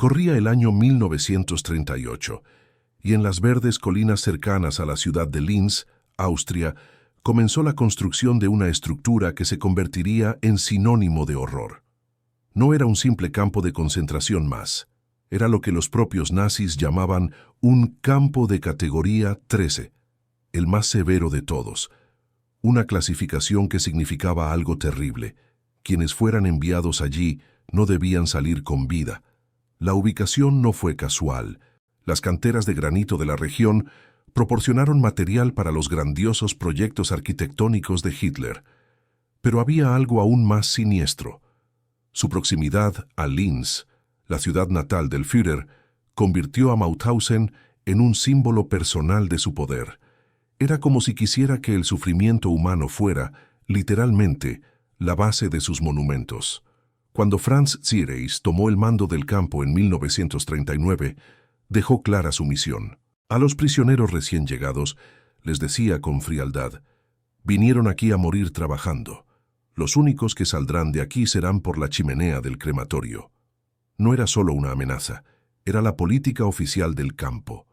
Corría el año 1938, y en las verdes colinas cercanas a la ciudad de Linz, Austria, comenzó la construcción de una estructura que se convertiría en sinónimo de horror. No era un simple campo de concentración más. Era lo que los propios nazis llamaban un campo de categoría 13, el más severo de todos. Una clasificación que significaba algo terrible. Quienes fueran enviados allí no debían salir con vida. La ubicación no fue casual. Las canteras de granito de la región proporcionaron material para los grandiosos proyectos arquitectónicos de Hitler. Pero había algo aún más siniestro. Su proximidad a Linz, la ciudad natal del Führer, convirtió a Mauthausen en un símbolo personal de su poder. Era como si quisiera que el sufrimiento humano fuera, literalmente, la base de sus monumentos. Cuando Franz Ziereis tomó el mando del campo en 1939, dejó clara su misión. A los prisioneros recién llegados les decía con frialdad: vinieron aquí a morir trabajando. Los únicos que saldrán de aquí serán por la chimenea del crematorio. No era solo una amenaza, era la política oficial del campo.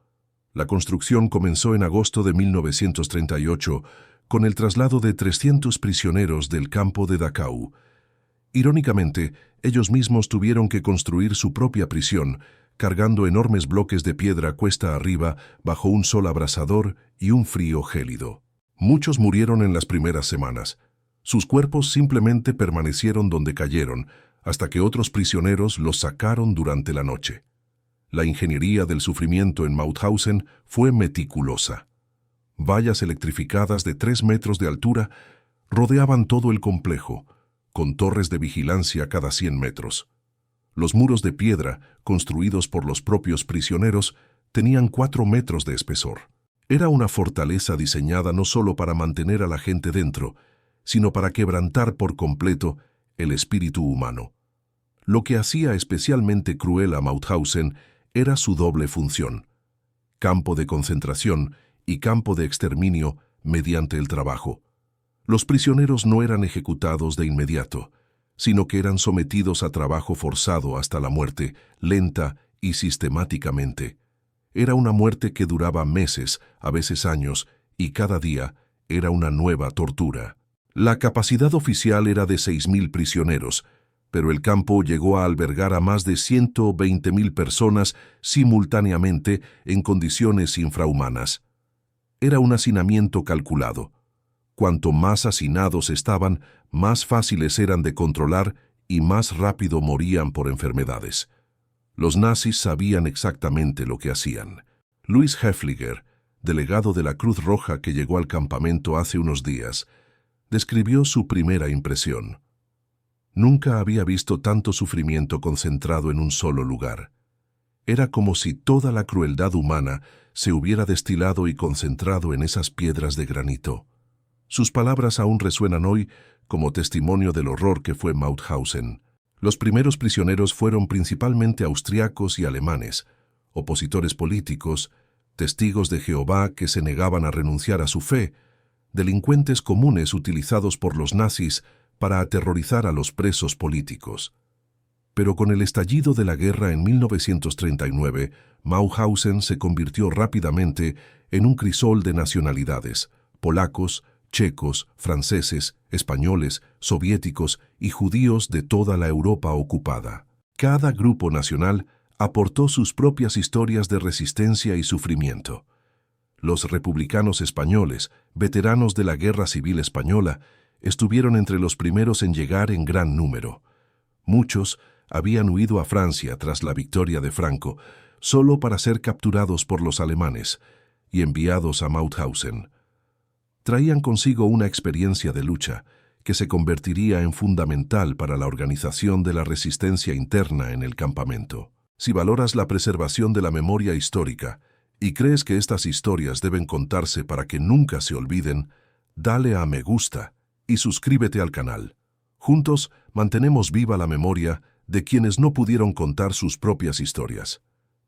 La construcción comenzó en agosto de 1938 con el traslado de 300 prisioneros del campo de Dachau. Irónicamente, ellos mismos tuvieron que construir su propia prisión, cargando enormes bloques de piedra cuesta arriba bajo un sol abrasador y un frío gélido. Muchos murieron en las primeras semanas. Sus cuerpos simplemente permanecieron donde cayeron, hasta que otros prisioneros los sacaron durante la noche. La ingeniería del sufrimiento en Mauthausen fue meticulosa. Vallas electrificadas de 3 metros de altura rodeaban todo el complejo, con torres de vigilancia cada 100 metros. Los muros de piedra, construidos por los propios prisioneros, tenían 4 metros de espesor. Era una fortaleza diseñada no solo para mantener a la gente dentro, sino para quebrantar por completo el espíritu humano. Lo que hacía especialmente cruel a Mauthausen era su doble función: campo de concentración y campo de exterminio mediante el trabajo. Los prisioneros no eran ejecutados de inmediato, sino que eran sometidos a trabajo forzado hasta la muerte, lenta y sistemáticamente. Era una muerte que duraba meses, a veces años, y cada día era una nueva tortura. La capacidad oficial era de 6.000 prisioneros, pero el campo llegó a albergar a más de 120.000 personas simultáneamente en condiciones infrahumanas. Era un hacinamiento calculado. Cuanto más hacinados estaban, más fáciles eran de controlar y más rápido morían por enfermedades. Los nazis sabían exactamente lo que hacían. Louis Hefliger, delegado de la Cruz Roja que llegó al campamento hace unos días, describió su primera impresión. Nunca había visto tanto sufrimiento concentrado en un solo lugar. Era como si toda la crueldad humana se hubiera destilado y concentrado en esas piedras de granito. Sus palabras aún resuenan hoy como testimonio del horror que fue Mauthausen. Los primeros prisioneros fueron principalmente austriacos y alemanes, opositores políticos, testigos de Jehová que se negaban a renunciar a su fe, delincuentes comunes utilizados por los nazis para aterrorizar a los presos políticos. Pero con el estallido de la guerra en 1939, Mauthausen se convirtió rápidamente en un crisol de nacionalidades: polacos, checos, franceses, españoles, soviéticos y judíos de toda la Europa ocupada. Cada grupo nacional aportó sus propias historias de resistencia y sufrimiento. Los republicanos españoles, veteranos de la Guerra Civil Española, estuvieron entre los primeros en llegar en gran número. Muchos habían huido a Francia tras la victoria de Franco, solo para ser capturados por los alemanes y enviados a Mauthausen. Traían consigo una experiencia de lucha que se convertiría en fundamental para la organización de la resistencia interna en el campamento. Si valoras la preservación de la memoria histórica y crees que estas historias deben contarse para que nunca se olviden, dale a me gusta y suscríbete al canal. Juntos mantenemos viva la memoria de quienes no pudieron contar sus propias historias.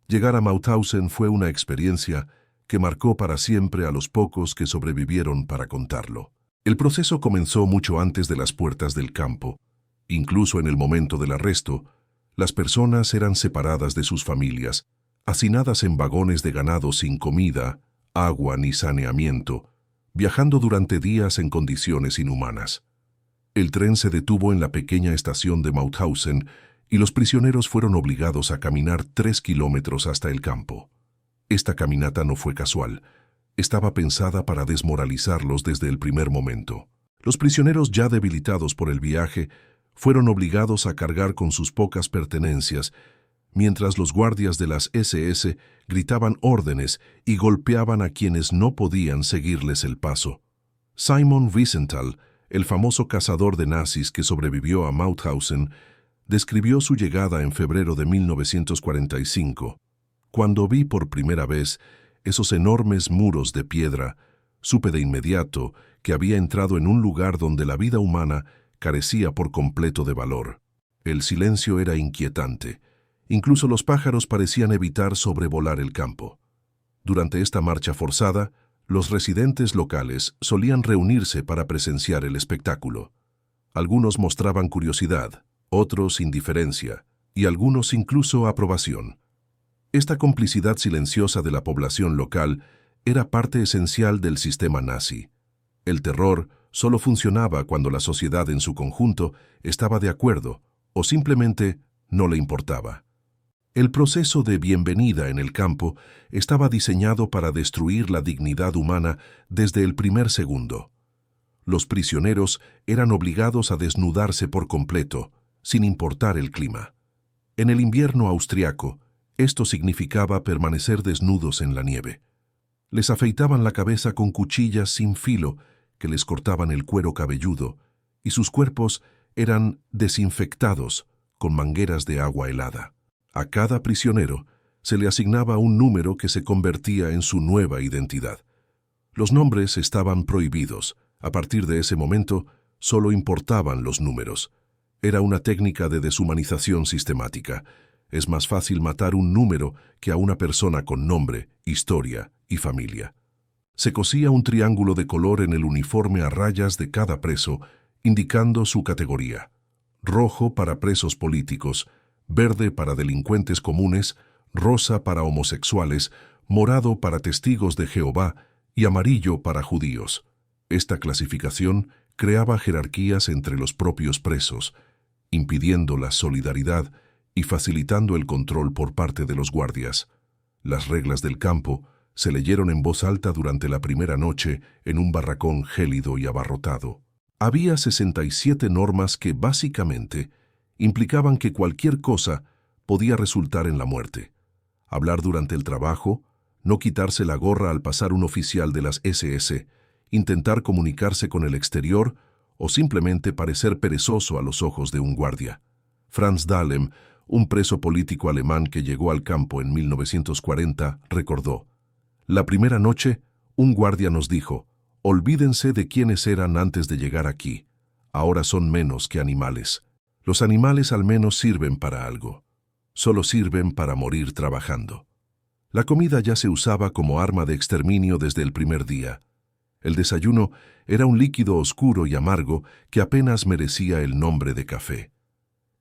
Llegar a Mauthausen fue una experiencia que marcó para siempre a los pocos que sobrevivieron para contarlo. El proceso comenzó mucho antes de las puertas del campo. Incluso en el momento del arresto, Las personas eran separadas de sus familias, hacinadas en vagones de ganado sin comida, agua ni saneamiento, viajando durante días en condiciones inhumanas. El tren se detuvo en la pequeña estación de Mauthausen y los prisioneros fueron obligados a caminar 3 kilómetros hasta el campo. Esta caminata no fue casual. Estaba pensada para desmoralizarlos desde el primer momento. Los prisioneros, ya debilitados por el viaje, fueron obligados a cargar con sus pocas pertenencias, mientras los guardias de las SS gritaban órdenes y golpeaban a quienes no podían seguirles el paso. Simon Wiesenthal, el famoso cazador de nazis que sobrevivió a Mauthausen, describió su llegada en febrero de 1945. Cuando vi por primera vez esos enormes muros de piedra, supe de inmediato que había entrado en un lugar donde la vida humana carecía por completo de valor. El silencio era inquietante. Incluso los pájaros parecían evitar sobrevolar el campo. Durante esta marcha forzada, los residentes locales solían reunirse para presenciar el espectáculo. Algunos mostraban curiosidad, otros indiferencia, y algunos incluso aprobación. Esta complicidad silenciosa de la población local era parte esencial del sistema nazi. El terror solo funcionaba cuando la sociedad en su conjunto estaba de acuerdo o simplemente no le importaba. El proceso de bienvenida en el campo estaba diseñado para destruir la dignidad humana desde el primer segundo. Los prisioneros eran obligados a desnudarse por completo, sin importar el clima. En el invierno austriaco, esto significaba permanecer desnudos en la nieve. Les afeitaban la cabeza con cuchillas sin filo que les cortaban el cuero cabelludo, y sus cuerpos eran desinfectados con mangueras de agua helada. A cada prisionero se le asignaba un número que se convertía en su nueva identidad. Los nombres estaban prohibidos. A partir de ese momento, solo importaban los números. Era una técnica de deshumanización sistemática. Es más fácil matar un número que a una persona con nombre, historia y familia. Se cosía un triángulo de color en el uniforme a rayas de cada preso, indicando su categoría. Rojo para presos políticos, verde para delincuentes comunes, rosa para homosexuales, morado para testigos de Jehová y amarillo para judíos. Esta clasificación creaba jerarquías entre los propios presos, impidiendo la solidaridad y facilitando el control por parte de los guardias. Las reglas del campo se leyeron en voz alta durante la primera noche en un barracón gélido y abarrotado. Había 67 normas que básicamente implicaban que cualquier cosa podía resultar en la muerte. Hablar durante el trabajo, no quitarse la gorra al pasar un oficial de las SS, intentar comunicarse con el exterior o simplemente parecer perezoso a los ojos de un guardia. Franz Dahlem, un preso político alemán que llegó al campo en 1940, recordó: «La primera noche, un guardia nos dijo, olvídense de quiénes eran antes de llegar aquí. Ahora son menos que animales. Los animales al menos sirven para algo. Solo sirven para morir trabajando». La comida ya se usaba como arma de exterminio desde el primer día. El desayuno era un líquido oscuro y amargo que apenas merecía el nombre de café.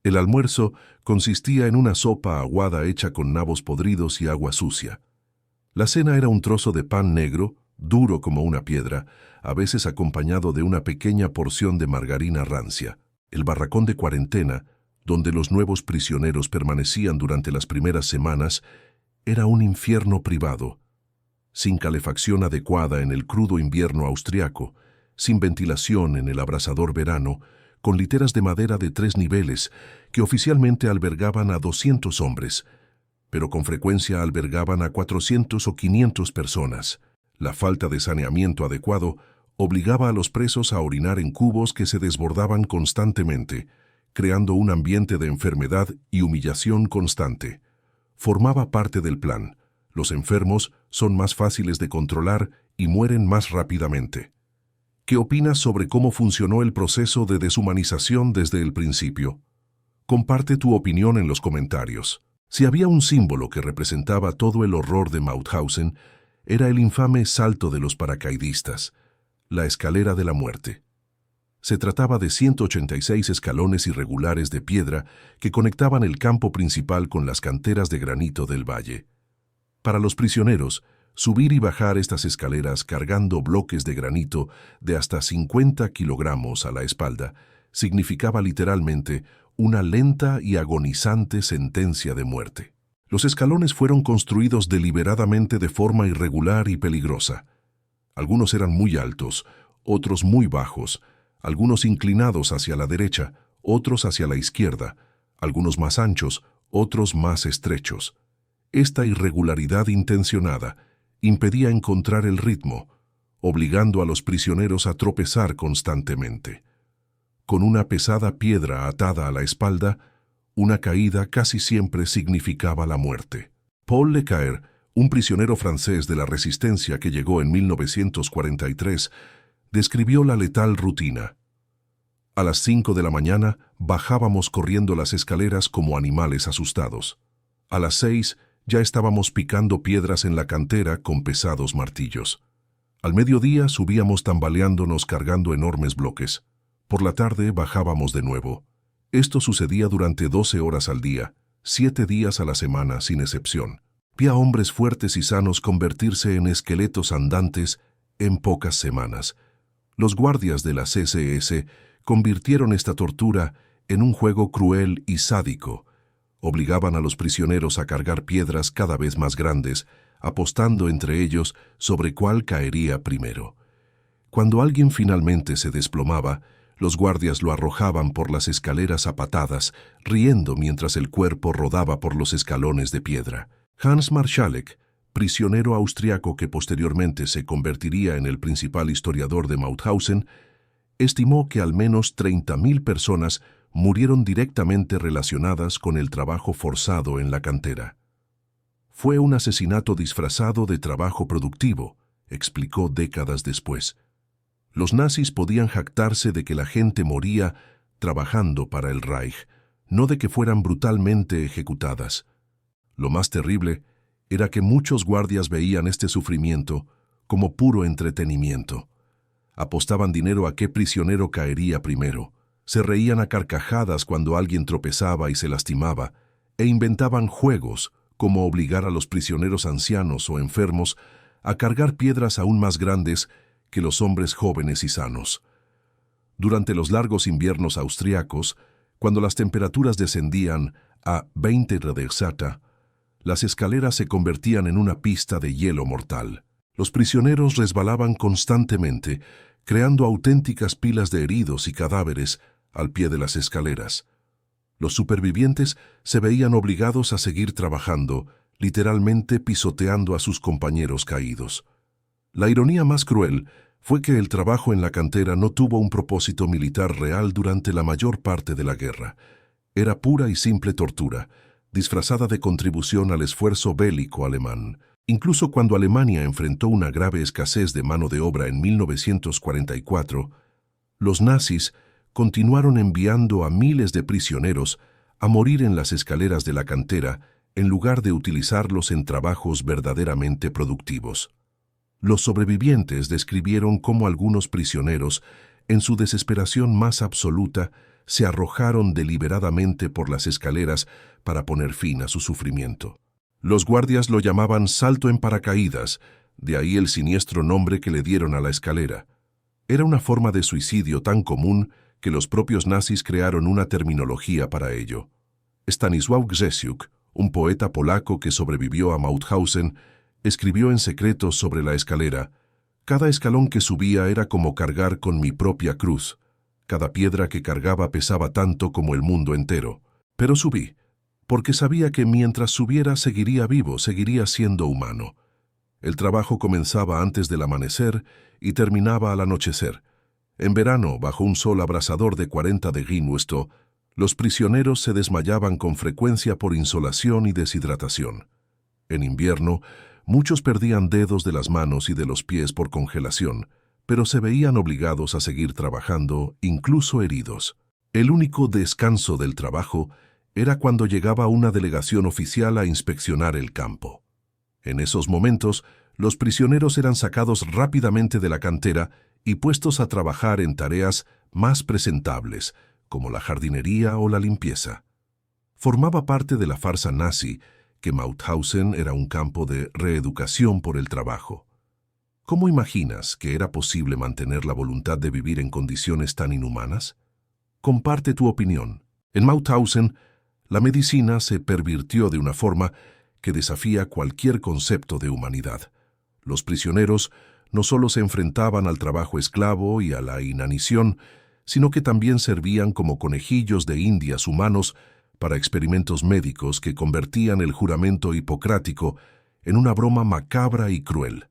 El almuerzo consistía en una sopa aguada hecha con nabos podridos y agua sucia. La cena era un trozo de pan negro, duro como una piedra, a veces acompañado de una pequeña porción de margarina rancia. El barracón de cuarentena, donde los nuevos prisioneros permanecían durante las primeras semanas, era un infierno privado, sin calefacción adecuada en el crudo invierno austriaco, sin ventilación en el abrasador verano, con literas de madera de 3 niveles que oficialmente albergaban a 200 hombres, pero con frecuencia albergaban a 400 o 500 personas. La falta de saneamiento adecuado obligaba a los presos a orinar en cubos que se desbordaban constantemente, creando un ambiente de enfermedad y humillación constante. Formaba parte del plan. Los enfermos son más fáciles de controlar y mueren más rápidamente. ¿Qué opinas sobre cómo funcionó el proceso de deshumanización desde el principio? Comparte tu opinión en los comentarios. Si había un símbolo que representaba todo el horror de Mauthausen, era el infame salto de los paracaidistas, la escalera de la muerte. Se trataba de 186 escalones irregulares de piedra que conectaban el campo principal con las canteras de granito del valle. Para los prisioneros, subir y bajar estas escaleras cargando bloques de granito de hasta 50 kilogramos a la espalda significaba literalmente una lenta y agonizante sentencia de muerte. Los escalones fueron construidos deliberadamente de forma irregular y peligrosa. Algunos eran muy altos, otros muy bajos, algunos inclinados hacia la derecha, otros hacia la izquierda, algunos más anchos, otros más estrechos. Esta irregularidad intencionada impedía encontrar el ritmo, obligando a los prisioneros a tropezar constantemente. Con una pesada piedra atada a la espalda, una caída casi siempre significaba la muerte. Paul Lecaer, un prisionero francés de la Resistencia que llegó en 1943, describió la letal rutina. A las 5 de la mañana bajábamos corriendo las escaleras como animales asustados. A las 6 ya estábamos picando piedras en la cantera con pesados martillos. Al mediodía subíamos tambaleándonos cargando enormes bloques. Por la tarde bajábamos de nuevo. Esto sucedía durante 12 horas al día, 7 días a la semana sin excepción. Vi a hombres fuertes y sanos convertirse en esqueletos andantes en pocas semanas. Los guardias de la CSS convirtieron esta tortura en un juego cruel y sádico. Obligaban a los prisioneros a cargar piedras cada vez más grandes, apostando entre ellos sobre cuál caería primero. Cuando alguien finalmente se desplomaba, los guardias lo arrojaban por las escaleras a patadas, riendo mientras el cuerpo rodaba por los escalones de piedra. Hans Marschalek, prisionero austriaco que posteriormente se convertiría en el principal historiador de Mauthausen, estimó que al menos 30.000 personas murieron directamente relacionadas con el trabajo forzado en la cantera. Fue un asesinato disfrazado de trabajo productivo, explicó décadas después. Los nazis podían jactarse de que la gente moría trabajando para el Reich, no de que fueran brutalmente ejecutadas. Lo más terrible era que muchos guardias veían este sufrimiento como puro entretenimiento. Apostaban dinero a qué prisionero caería primero, se reían a carcajadas cuando alguien tropezaba y se lastimaba, e inventaban juegos como obligar a los prisioneros ancianos o enfermos a cargar piedras aún más grandes que los hombres jóvenes y sanos. Durante los largos inviernos austriacos, cuando las temperaturas descendían a 20 grados Celsius, las escaleras se convertían en una pista de hielo mortal. Los prisioneros resbalaban constantemente, creando auténticas pilas de heridos y cadáveres al pie de las escaleras. Los supervivientes se veían obligados a seguir trabajando, literalmente pisoteando a sus compañeros caídos. La ironía más cruel fue que el trabajo en la cantera no tuvo un propósito militar real durante la mayor parte de la guerra. Era pura y simple tortura, disfrazada de contribución al esfuerzo bélico alemán. Incluso cuando Alemania enfrentó una grave escasez de mano de obra en 1944, los nazis continuaron enviando a miles de prisioneros a morir en las escaleras de la cantera en lugar de utilizarlos en trabajos verdaderamente productivos. Los sobrevivientes describieron cómo algunos prisioneros, en su desesperación más absoluta, se arrojaron deliberadamente por las escaleras para poner fin a su sufrimiento. Los guardias lo llamaban salto en paracaídas, de ahí el siniestro nombre que le dieron a la escalera. Era una forma de suicidio tan común que los propios nazis crearon una terminología para ello. Stanisław Grzesiuk, un poeta polaco que sobrevivió a Mauthausen, escribió en secreto sobre la escalera: «Cada escalón que subía era como cargar con mi propia cruz. Cada piedra que cargaba pesaba tanto como el mundo entero. Pero subí, porque sabía que mientras subiera seguiría vivo, seguiría siendo humano. El trabajo comenzaba antes del amanecer y terminaba al anochecer. En verano, bajo un sol abrasador de 40 degrees, los prisioneros se desmayaban con frecuencia por insolación y deshidratación. En invierno, muchos perdían dedos de las manos y de los pies por congelación, pero se veían obligados a seguir trabajando, incluso heridos. El único descanso del trabajo era cuando llegaba una delegación oficial a inspeccionar el campo. En esos momentos, los prisioneros eran sacados rápidamente de la cantera y puestos a trabajar en tareas más presentables, como la jardinería o la limpieza. Formaba parte de la farsa nazi que Mauthausen era un campo de reeducación por el trabajo. ¿Cómo imaginas que era posible mantener la voluntad de vivir en condiciones tan inhumanas? Comparte tu opinión. En Mauthausen, la medicina se pervirtió de una forma que desafía cualquier concepto de humanidad. Los prisioneros no solo se enfrentaban al trabajo esclavo y a la inanición, sino que también servían como conejillos de indias humanos para experimentos médicos que convertían el juramento hipocrático en una broma macabra y cruel.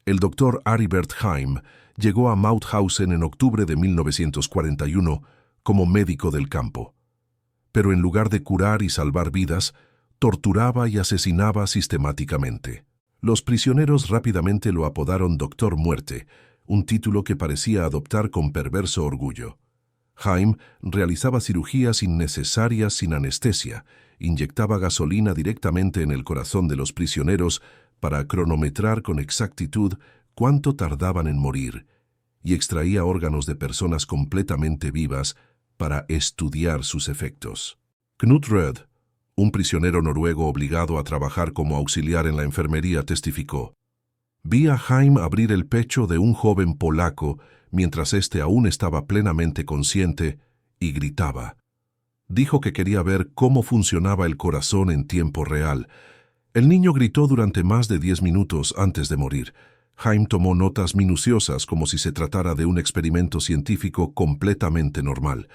El doctor Aribert Heim llegó a Mauthausen en octubre de 1941 como médico del campo. Pero en lugar de curar y salvar vidas, torturaba y asesinaba sistemáticamente. Los prisioneros rápidamente lo apodaron Doctor Muerte, un título que parecía adoptar con perverso orgullo. Heim realizaba cirugías innecesarias sin anestesia, inyectaba gasolina directamente en el corazón de los prisioneros para cronometrar con exactitud cuánto tardaban en morir, y extraía órganos de personas completamente vivas para estudiar sus efectos. Knut Röd, un prisionero noruego obligado a trabajar como auxiliar en la enfermería, testificó: «Vi a Heim abrir el pecho de un joven polaco mientras éste aún estaba plenamente consciente y gritaba. Dijo que quería ver cómo funcionaba el corazón en tiempo real. El niño gritó durante más de 10 minutos antes de morir. Heim tomó notas minuciosas como si se tratara de un experimento científico completamente normal.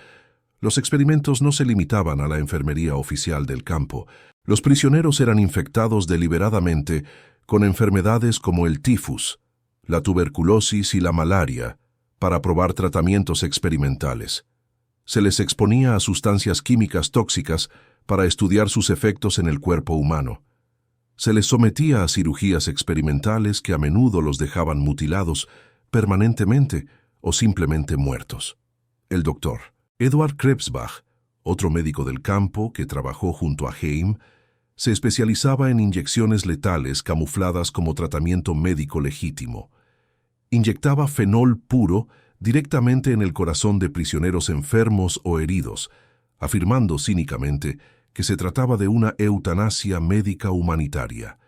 Los experimentos no se limitaban a la enfermería oficial del campo. Los prisioneros eran infectados deliberadamente con enfermedades como el tifus, la tuberculosis y la malaria, para probar tratamientos experimentales. Se les exponía a sustancias químicas tóxicas para estudiar sus efectos en el cuerpo humano. Se les sometía a cirugías experimentales que a menudo los dejaban mutilados permanentemente o simplemente muertos. El doctor Eduard Krebsbach, otro médico del campo que trabajó junto a Heim, se especializaba en inyecciones letales camufladas como tratamiento médico legítimo. Inyectaba fenol puro directamente en el corazón de prisioneros enfermos o heridos, afirmando cínicamente que se trataba de una eutanasia médica humanitaria.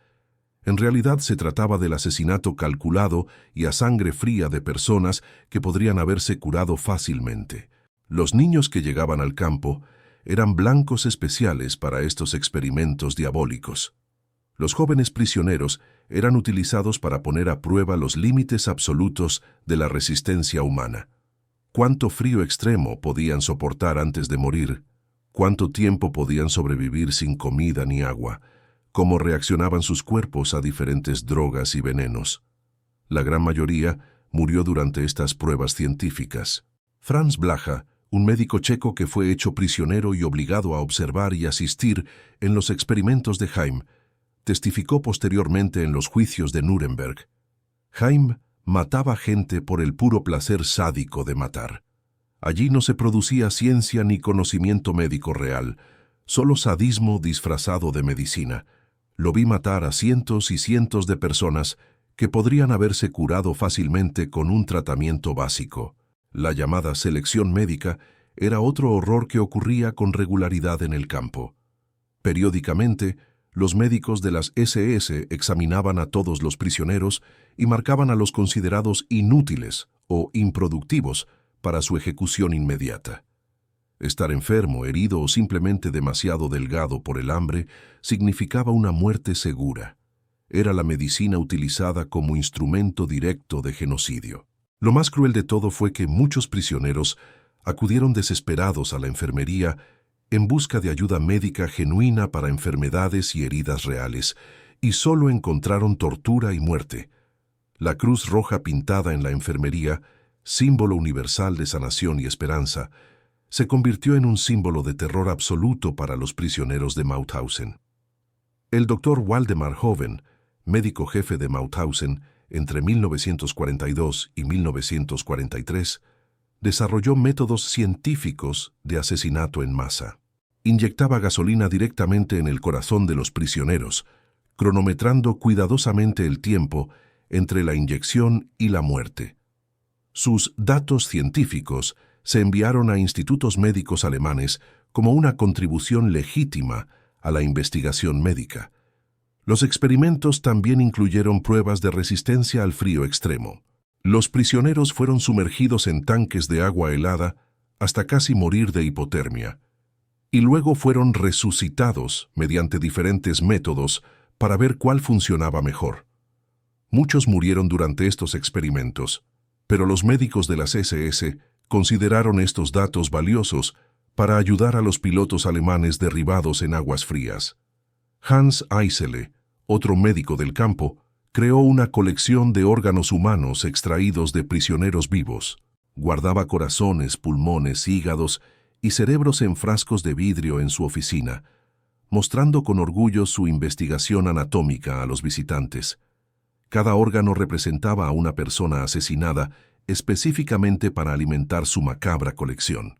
En realidad se trataba del asesinato calculado y a sangre fría de personas que podrían haberse curado fácilmente. Los niños que llegaban al campo eran blancos especiales para estos experimentos diabólicos. Los jóvenes prisioneros eran utilizados para poner a prueba los límites absolutos de la resistencia humana. ¿Cuánto frío extremo podían soportar antes de morir? ¿Cuánto tiempo podían sobrevivir sin comida ni agua? ¿Cómo reaccionaban sus cuerpos a diferentes drogas y venenos? La gran mayoría murió durante estas pruebas científicas. Franz Blaha, un médico checo que fue hecho prisionero y obligado a observar y asistir en los experimentos de Heim, testificó posteriormente en los juicios de Nuremberg. Heim mataba gente por el puro placer sádico de matar. Allí no se producía ciencia ni conocimiento médico real, solo sadismo disfrazado de medicina. Lo vi matar a cientos y cientos de personas que podrían haberse curado fácilmente con un tratamiento básico. La llamada selección médica era otro horror que ocurría con regularidad en el campo. Periódicamente, los médicos de las SS examinaban a todos los prisioneros y marcaban a los considerados inútiles o improductivos para su ejecución inmediata. Estar enfermo, herido o simplemente demasiado delgado por el hambre significaba una muerte segura. Era la medicina utilizada como instrumento directo de genocidio. Lo más cruel de todo fue que muchos prisioneros acudieron desesperados a la enfermería en busca de ayuda médica genuina para enfermedades y heridas reales, y solo encontraron tortura y muerte. La cruz roja pintada en la enfermería, símbolo universal de sanación y esperanza, se convirtió en un símbolo de terror absoluto para los prisioneros de Mauthausen. El doctor Waldemar Hoven, médico jefe de Mauthausen entre 1942 y 1943, desarrolló métodos científicos de asesinato en masa. Inyectaba gasolina directamente en el corazón de los prisioneros, cronometrando cuidadosamente el tiempo entre la inyección y la muerte. Sus datos científicos se enviaron a institutos médicos alemanes como una contribución legítima a la investigación médica. Los experimentos también incluyeron pruebas de resistencia al frío extremo. Los prisioneros fueron sumergidos en tanques de agua helada hasta casi morir de hipotermia, y luego fueron resucitados mediante diferentes métodos para ver cuál funcionaba mejor. Muchos murieron durante estos experimentos, pero los médicos de las SS consideraron estos datos valiosos para ayudar a los pilotos alemanes derribados en aguas frías. Hans Eisele, otro médico del campo, creó una colección de órganos humanos extraídos de prisioneros vivos. Guardaba corazones, pulmones, hígados y cerebros en frascos de vidrio en su oficina, mostrando con orgullo su investigación anatómica a los visitantes. Cada órgano representaba a una persona asesinada específicamente para alimentar su macabra colección.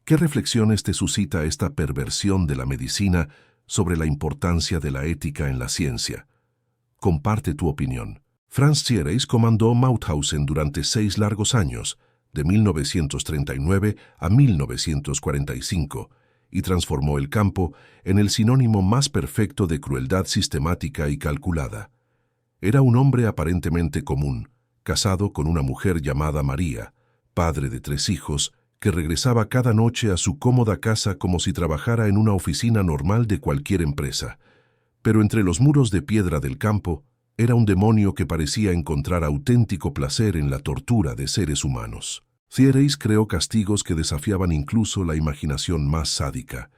¿Qué reflexiones te suscita esta perversión de la medicina sobre la importancia de la ética en la ciencia? Comparte tu opinión. Franz Ziereis comandó Mauthausen durante 6 largos años, de 1939 a 1945, y transformó el campo en el sinónimo más perfecto de crueldad sistemática y calculada. Era un hombre aparentemente común, casado con una mujer llamada María, padre de 3 hijos, que regresaba cada noche a su cómoda casa como si trabajara en una oficina normal de cualquier empresa. Pero entre los muros de piedra del campo, era un demonio que parecía encontrar auténtico placer en la tortura de seres humanos. Ziereis creó castigos que desafiaban incluso la imaginación más sádica.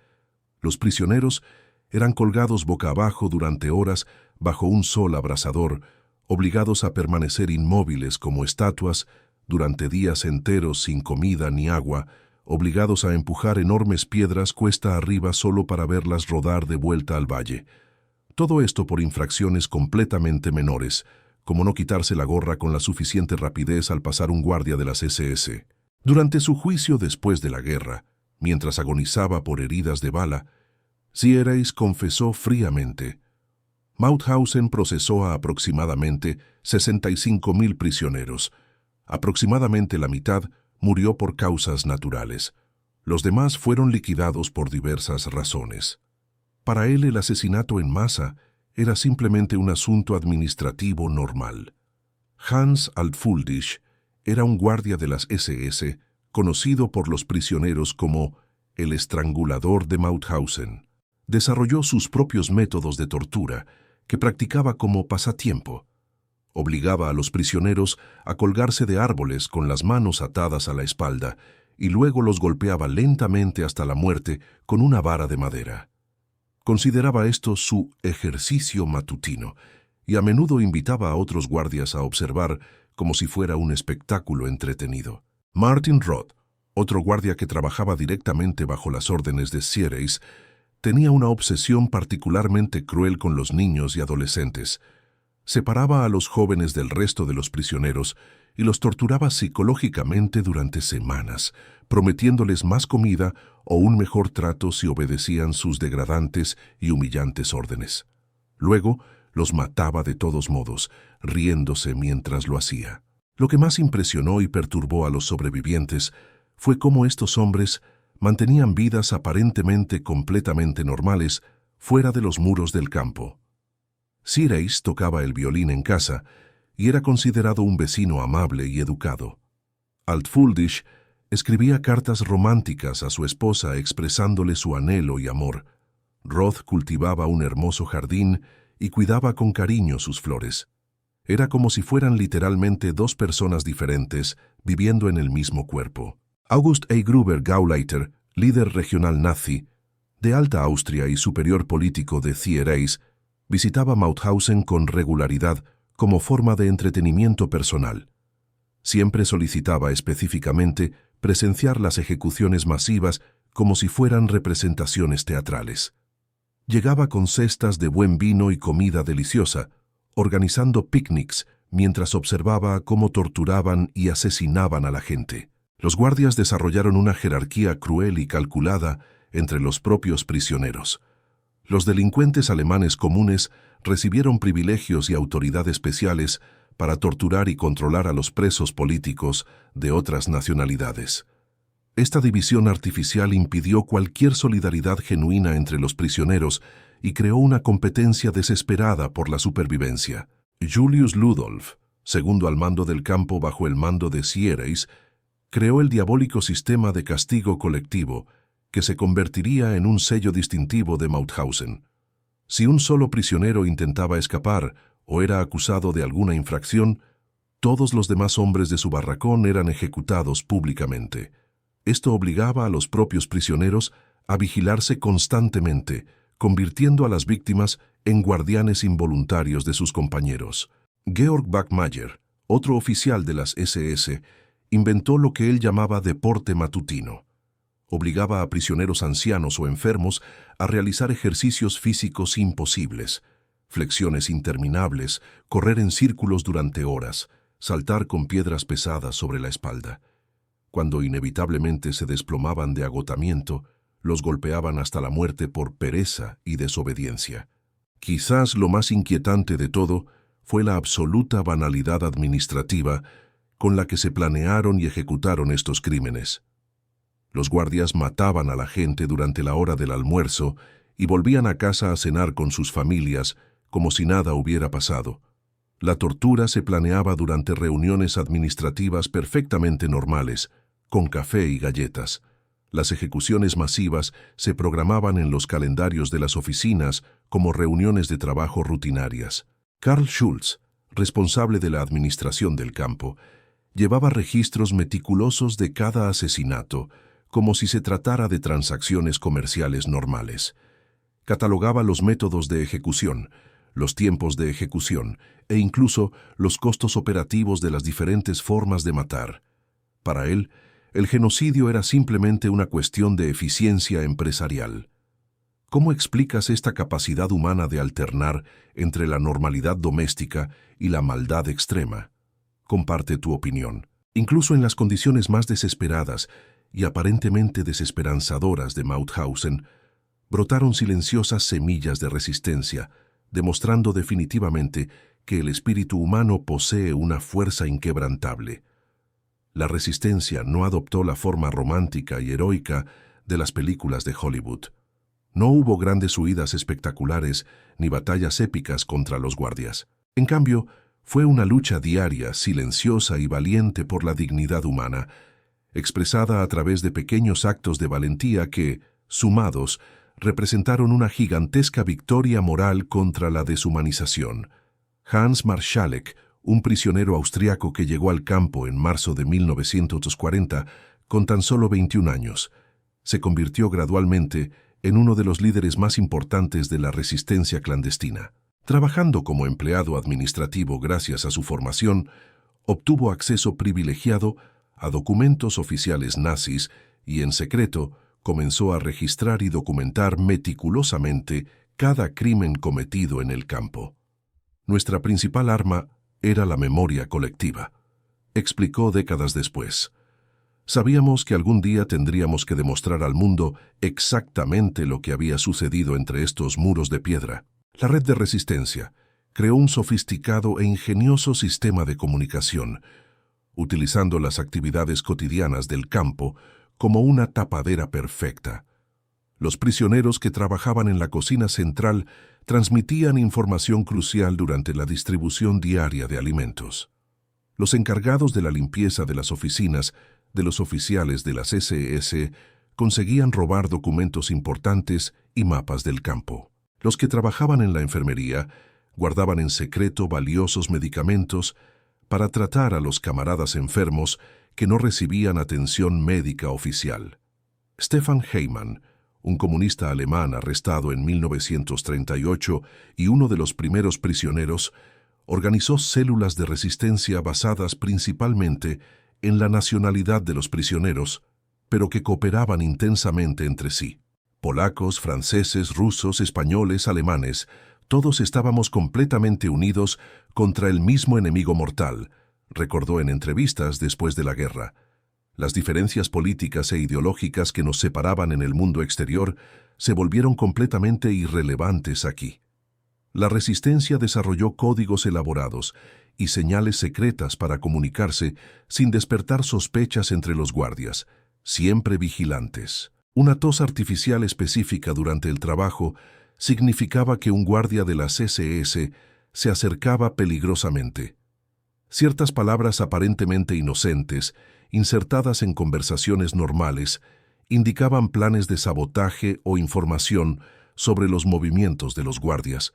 Los prisioneros eran colgados boca abajo durante horas bajo un sol abrasador, obligados a permanecer inmóviles como estatuas durante días enteros sin comida ni agua, obligados a empujar enormes piedras cuesta arriba solo para verlas rodar de vuelta al valle. Todo esto por infracciones completamente menores, como no quitarse la gorra con la suficiente rapidez al pasar un guardia de las SS. Durante su juicio después de la guerra, mientras agonizaba por heridas de bala, Ziereis confesó fríamente: Mauthausen procesó a aproximadamente 65.000 prisioneros. Aproximadamente la mitad murió por causas naturales. Los demás fueron liquidados por diversas razones. Para él, el asesinato en masa era simplemente un asunto administrativo normal. Hans Altfuldisch era un guardia de las SS, conocido por los prisioneros como el estrangulador de Mauthausen. Desarrolló sus propios métodos de tortura, que practicaba como pasatiempo. Obligaba a los prisioneros a colgarse de árboles con las manos atadas a la espalda y luego los golpeaba lentamente hasta la muerte con una vara de madera. Consideraba esto su ejercicio matutino y a menudo invitaba a otros guardias a observar como si fuera un espectáculo entretenido. Martin Roth, otro guardia que trabajaba directamente bajo las órdenes de Ziereis, tenía una obsesión particularmente cruel con los niños y adolescentes. Separaba a los jóvenes del resto de los prisioneros y los torturaba psicológicamente durante semanas, prometiéndoles más comida o un mejor trato si obedecían sus degradantes y humillantes órdenes. Luego, los mataba de todos modos, riéndose mientras lo hacía. Lo que más impresionó y perturbó a los sobrevivientes fue cómo estos hombres mantenían vidas aparentemente completamente normales fuera de los muros del campo. Ziereis tocaba el violín en casa y era considerado un vecino amable y educado. Altfuldisch escribía cartas románticas a su esposa expresándole su anhelo y amor. Roth cultivaba un hermoso jardín y cuidaba con cariño sus flores. Era como si fueran literalmente 2 personas diferentes viviendo en el mismo cuerpo. August E. Gruber Gauleiter, líder regional nazi, de Alta Austria y superior político de Ziereis, visitaba Mauthausen con regularidad como forma de entretenimiento personal. Siempre solicitaba específicamente presenciar las ejecuciones masivas como si fueran representaciones teatrales. Llegaba con cestas de buen vino y comida deliciosa, organizando picnics mientras observaba cómo torturaban y asesinaban a la gente. Los guardias desarrollaron una jerarquía cruel y calculada entre los propios prisioneros. Los delincuentes alemanes comunes recibieron privilegios y autoridad especiales para torturar y controlar a los presos políticos de otras nacionalidades. Esta división artificial impidió cualquier solidaridad genuina entre los prisioneros y creó una competencia desesperada por la supervivencia. Julius Ludolf, segundo al mando del campo bajo el mando de Siereis, creó el diabólico sistema de castigo colectivo que se convertiría en un sello distintivo de Mauthausen. Si un solo prisionero intentaba escapar o era acusado de alguna infracción, todos los demás hombres de su barracón eran ejecutados públicamente. Esto obligaba a los propios prisioneros a vigilarse constantemente, convirtiendo a las víctimas en guardianes involuntarios de sus compañeros. Georg Bachmayer, otro oficial de las SS, inventó lo que él llamaba deporte matutino. Obligaba a prisioneros ancianos o enfermos a realizar ejercicios físicos imposibles, flexiones interminables, correr en círculos durante horas, saltar con piedras pesadas sobre la espalda. Cuando inevitablemente se desplomaban de agotamiento, los golpeaban hasta la muerte por pereza y desobediencia. Quizás lo más inquietante de todo fue la absoluta banalidad administrativa con la que se planearon y ejecutaron estos crímenes. Los guardias mataban a la gente durante la hora del almuerzo y volvían a casa a cenar con sus familias como si nada hubiera pasado. La tortura se planeaba durante reuniones administrativas perfectamente normales, con café y galletas. Las ejecuciones masivas se programaban en los calendarios de las oficinas como reuniones de trabajo rutinarias. Karl Schulz, responsable de la administración del campo, llevaba registros meticulosos de cada asesinato, como si se tratara de transacciones comerciales normales. Catalogaba los métodos de ejecución, los tiempos de ejecución e incluso los costos operativos de las diferentes formas de matar. Para él, el genocidio era simplemente una cuestión de eficiencia empresarial. ¿Cómo explicas esta capacidad humana de alternar entre la normalidad doméstica y la maldad extrema? Comparte tu opinión. Incluso en las condiciones más desesperadas y aparentemente desesperanzadoras de Mauthausen, brotaron silenciosas semillas de resistencia, demostrando definitivamente que el espíritu humano posee una fuerza inquebrantable. La resistencia no adoptó la forma romántica y heroica de las películas de Hollywood. No hubo grandes huidas espectaculares ni batallas épicas contra los guardias. En cambio, fue una lucha diaria, silenciosa y valiente por la dignidad humana, expresada a través de pequeños actos de valentía que, sumados, representaron una gigantesca victoria moral contra la deshumanización. Hans Marschalek, un prisionero austriaco que llegó al campo en marzo de 1940 con tan solo 21 años, se convirtió gradualmente en uno de los líderes más importantes de la resistencia clandestina. Trabajando como empleado administrativo gracias a su formación, obtuvo acceso privilegiado a documentos oficiales nazis y, en secreto, comenzó a registrar y documentar meticulosamente cada crimen cometido en el campo. Nuestra principal arma era la memoria colectiva, explicó décadas después. Sabíamos que algún día tendríamos que demostrar al mundo exactamente lo que había sucedido entre estos muros de piedra. La red de resistencia creó un sofisticado e ingenioso sistema de comunicación, utilizando las actividades cotidianas del campo como una tapadera perfecta. Los prisioneros que trabajaban en la cocina central transmitían información crucial durante la distribución diaria de alimentos. Los encargados de la limpieza de las oficinas de los oficiales de las SS conseguían robar documentos importantes y mapas del campo. Los que trabajaban en la enfermería guardaban en secreto valiosos medicamentos para tratar a los camaradas enfermos que no recibían atención médica oficial. Stefan Heimann, un comunista alemán arrestado en 1938 y uno de los primeros prisioneros, organizó células de resistencia basadas principalmente en la nacionalidad de los prisioneros, pero que cooperaban intensamente entre sí. Polacos, franceses, rusos, españoles, alemanes, todos estábamos completamente unidos contra el mismo enemigo mortal, recordó en entrevistas después de la guerra. Las diferencias políticas e ideológicas que nos separaban en el mundo exterior se volvieron completamente irrelevantes aquí. La resistencia desarrolló códigos elaborados y señales secretas para comunicarse sin despertar sospechas entre los guardias, siempre vigilantes. Una tos artificial específica durante el trabajo significaba que un guardia de las SS se acercaba peligrosamente. Ciertas palabras aparentemente inocentes, insertadas en conversaciones normales, indicaban planes de sabotaje o información sobre los movimientos de los guardias.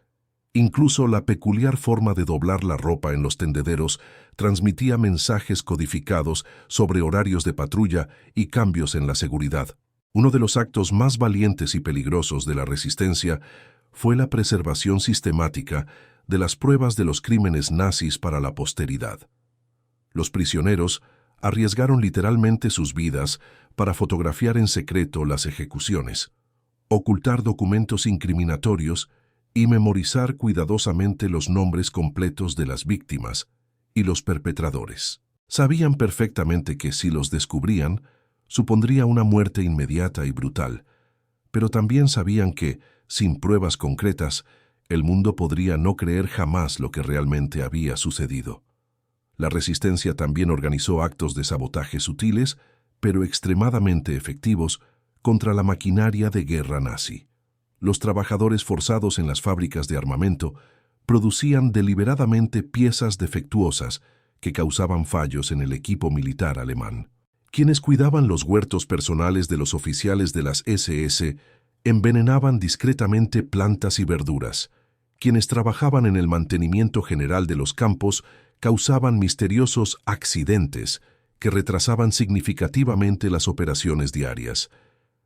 Incluso la peculiar forma de doblar la ropa en los tendederos transmitía mensajes codificados sobre horarios de patrulla y cambios en la seguridad. Uno de los actos más valientes y peligrosos de la resistencia fue la preservación sistemática de las pruebas de los crímenes nazis para la posteridad. Los prisioneros arriesgaron literalmente sus vidas para fotografiar en secreto las ejecuciones, ocultar documentos incriminatorios y memorizar cuidadosamente los nombres completos de las víctimas y los perpetradores. Sabían perfectamente que si los descubrían, supondría una muerte inmediata y brutal, pero también sabían que, sin pruebas concretas, el mundo podría no creer jamás lo que realmente había sucedido. La resistencia también organizó actos de sabotaje sutiles, pero extremadamente efectivos, contra la maquinaria de guerra nazi. Los trabajadores forzados en las fábricas de armamento producían deliberadamente piezas defectuosas que causaban fallos en el equipo militar alemán. Quienes cuidaban los huertos personales de los oficiales de las SS envenenaban discretamente plantas y verduras. Quienes trabajaban en el mantenimiento general de los campos causaban misteriosos accidentes que retrasaban significativamente las operaciones diarias.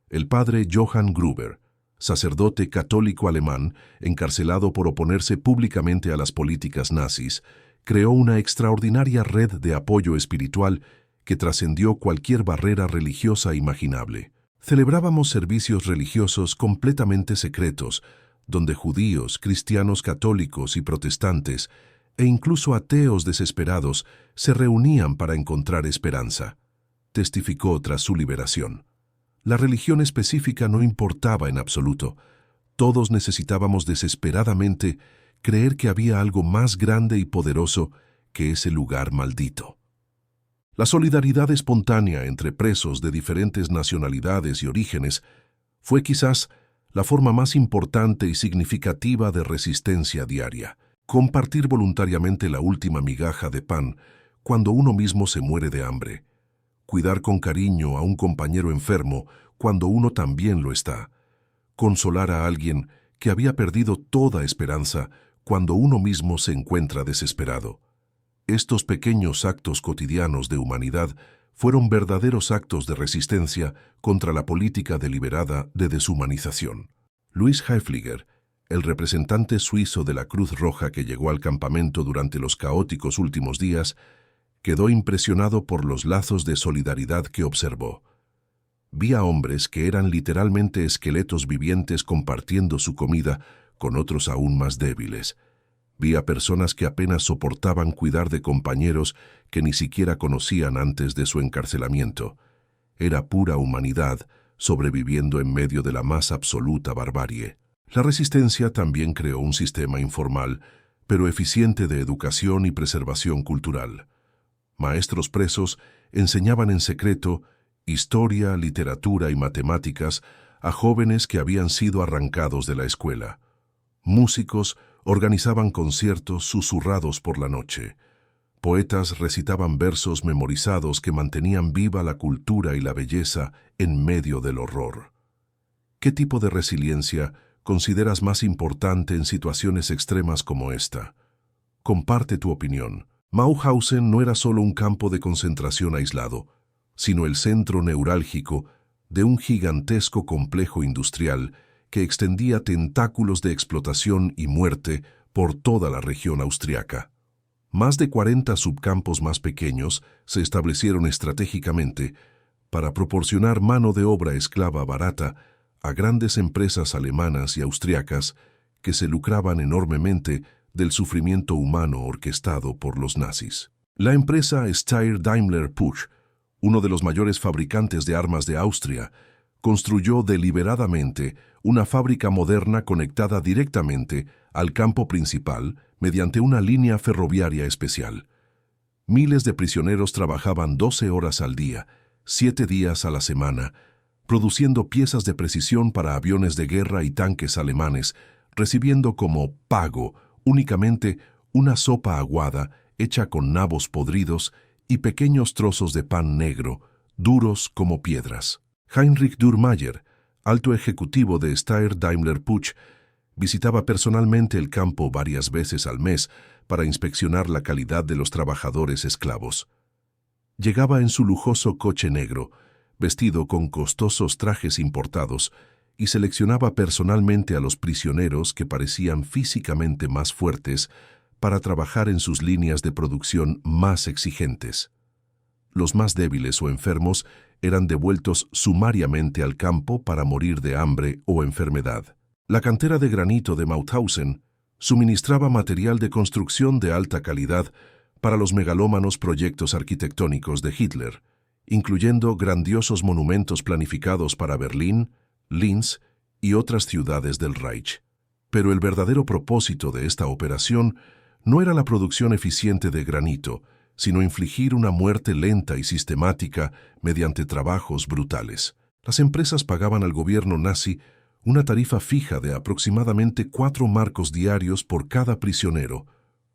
El padre Johann Gruber, sacerdote católico alemán encarcelado por oponerse públicamente a las políticas nazis, creó una extraordinaria red de apoyo espiritual que trascendió cualquier barrera religiosa imaginable. Celebrábamos servicios religiosos completamente secretos, donde judíos, cristianos católicos y protestantes, e incluso ateos desesperados, se reunían para encontrar esperanza, testificó tras su liberación. La religión específica no importaba en absoluto. Todos necesitábamos desesperadamente creer que había algo más grande y poderoso que ese lugar maldito. La solidaridad espontánea entre presos de diferentes nacionalidades y orígenes fue quizás la forma más importante y significativa de resistencia diaria. Compartir voluntariamente la última migaja de pan cuando uno mismo se muere de hambre. Cuidar con cariño a un compañero enfermo cuando uno también lo está. Consolar a alguien que había perdido toda esperanza cuando uno mismo se encuentra desesperado. Estos pequeños actos cotidianos de humanidad fueron verdaderos actos de resistencia contra la política deliberada de deshumanización. Louis Haefliger, el representante suizo de la Cruz Roja que llegó al campamento durante los caóticos últimos días, quedó impresionado por los lazos de solidaridad que observó. Vi a hombres que eran literalmente esqueletos vivientes compartiendo su comida con otros aún más débiles. Vi a personas que apenas soportaban cuidar de compañeros que ni siquiera conocían antes de su encarcelamiento. Era pura humanidad, sobreviviendo en medio de la más absoluta barbarie. La resistencia también creó un sistema informal, pero eficiente de educación y preservación cultural. Maestros presos enseñaban en secreto historia, literatura y matemáticas a jóvenes que habían sido arrancados de la escuela. Músicos organizaban conciertos susurrados por la noche. Poetas recitaban versos memorizados que mantenían viva la cultura y la belleza en medio del horror. ¿Qué tipo de resiliencia consideras más importante en situaciones extremas como esta? Comparte tu opinión. Mauthausen no era solo un campo de concentración aislado, sino el centro neurálgico de un gigantesco complejo industrial que extendía tentáculos de explotación y muerte por toda la región austriaca. Más de 40 subcampos más pequeños se establecieron estratégicamente para proporcionar mano de obra esclava barata a grandes empresas alemanas y austriacas que se lucraban enormemente del sufrimiento humano orquestado por los nazis. La empresa Steyr Daimler Puch, uno de los mayores fabricantes de armas de Austria, construyó deliberadamente una fábrica moderna conectada directamente al campo principal mediante una línea ferroviaria especial. Miles de prisioneros trabajaban 12 horas al día, 7 días a la semana, produciendo piezas de precisión para aviones de guerra y tanques alemanes, recibiendo como pago únicamente una sopa aguada hecha con nabos podridos y pequeños trozos de pan negro, duros como piedras. Heinrich Dürrmayer, alto ejecutivo de Steyr-Daimler-Puch, visitaba personalmente el campo varias veces al mes para inspeccionar la calidad de los trabajadores esclavos. Llegaba en su lujoso coche negro, vestido con costosos trajes importados, y seleccionaba personalmente a los prisioneros que parecían físicamente más fuertes para trabajar en sus líneas de producción más exigentes. Los más débiles o enfermos eran devueltos sumariamente al campo para morir de hambre o enfermedad. La cantera de granito de Mauthausen suministraba material de construcción de alta calidad para los megalómanos proyectos arquitectónicos de Hitler, incluyendo grandiosos monumentos planificados para Berlín, Linz y otras ciudades del Reich. Pero el verdadero propósito de esta operación no era la producción eficiente de granito, sino infligir una muerte lenta y sistemática mediante trabajos brutales. Las empresas pagaban al gobierno nazi una tarifa fija de aproximadamente 4 marcos diarios por cada prisionero,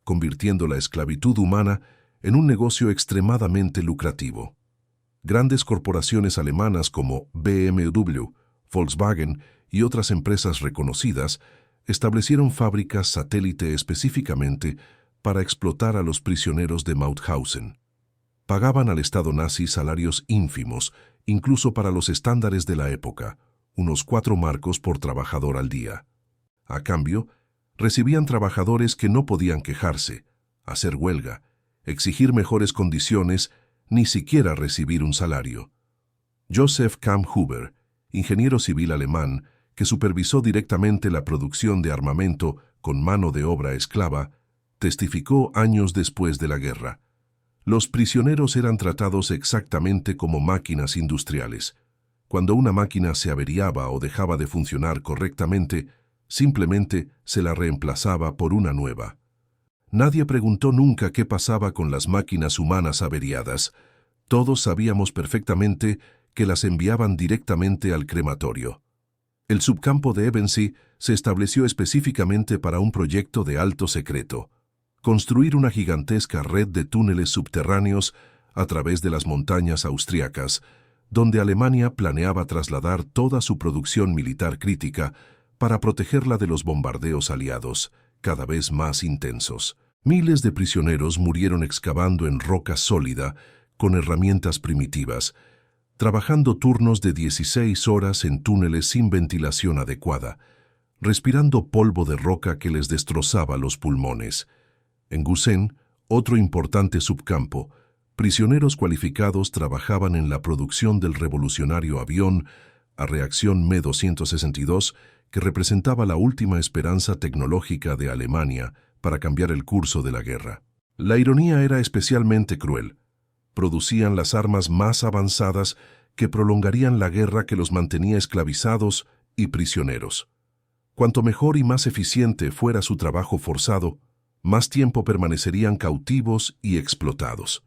convirtiendo la esclavitud humana en un negocio extremadamente lucrativo. Grandes corporaciones alemanas como BMW, Volkswagen y otras empresas reconocidas establecieron fábricas satélite específicamente para explotar a los prisioneros de Mauthausen. Pagaban al Estado nazi salarios ínfimos, incluso para los estándares de la época, unos 4 marcos por trabajador al día. A cambio, recibían trabajadores que no podían quejarse, hacer huelga, exigir mejores condiciones, ni siquiera recibir un salario. Joseph Kamphuber, ingeniero civil alemán, que supervisó directamente la producción de armamento con mano de obra esclava, testificó años después de la guerra. Los prisioneros eran tratados exactamente como máquinas industriales. Cuando una máquina se averiaba o dejaba de funcionar correctamente, simplemente se la reemplazaba por una nueva. Nadie preguntó nunca qué pasaba con las máquinas humanas averiadas. Todos sabíamos perfectamente que las enviaban directamente al crematorio. El subcampo de Ebensee se estableció específicamente para un proyecto de alto secreto: construir una gigantesca red de túneles subterráneos a través de las montañas austriacas, donde Alemania planeaba trasladar toda su producción militar crítica para protegerla de los bombardeos aliados, cada vez más intensos. Miles de prisioneros murieron excavando en roca sólida con herramientas primitivas, trabajando turnos de 16 horas en túneles sin ventilación adecuada, respirando polvo de roca que les destrozaba los pulmones. En Gusen, otro importante subcampo, prisioneros cualificados trabajaban en la producción del revolucionario avión a reacción Me-262, que representaba la última esperanza tecnológica de Alemania para cambiar el curso de la guerra. La ironía era especialmente cruel. Producían las armas más avanzadas que prolongarían la guerra que los mantenía esclavizados y prisioneros. Cuanto mejor y más eficiente fuera su trabajo forzado, más tiempo permanecerían cautivos y explotados.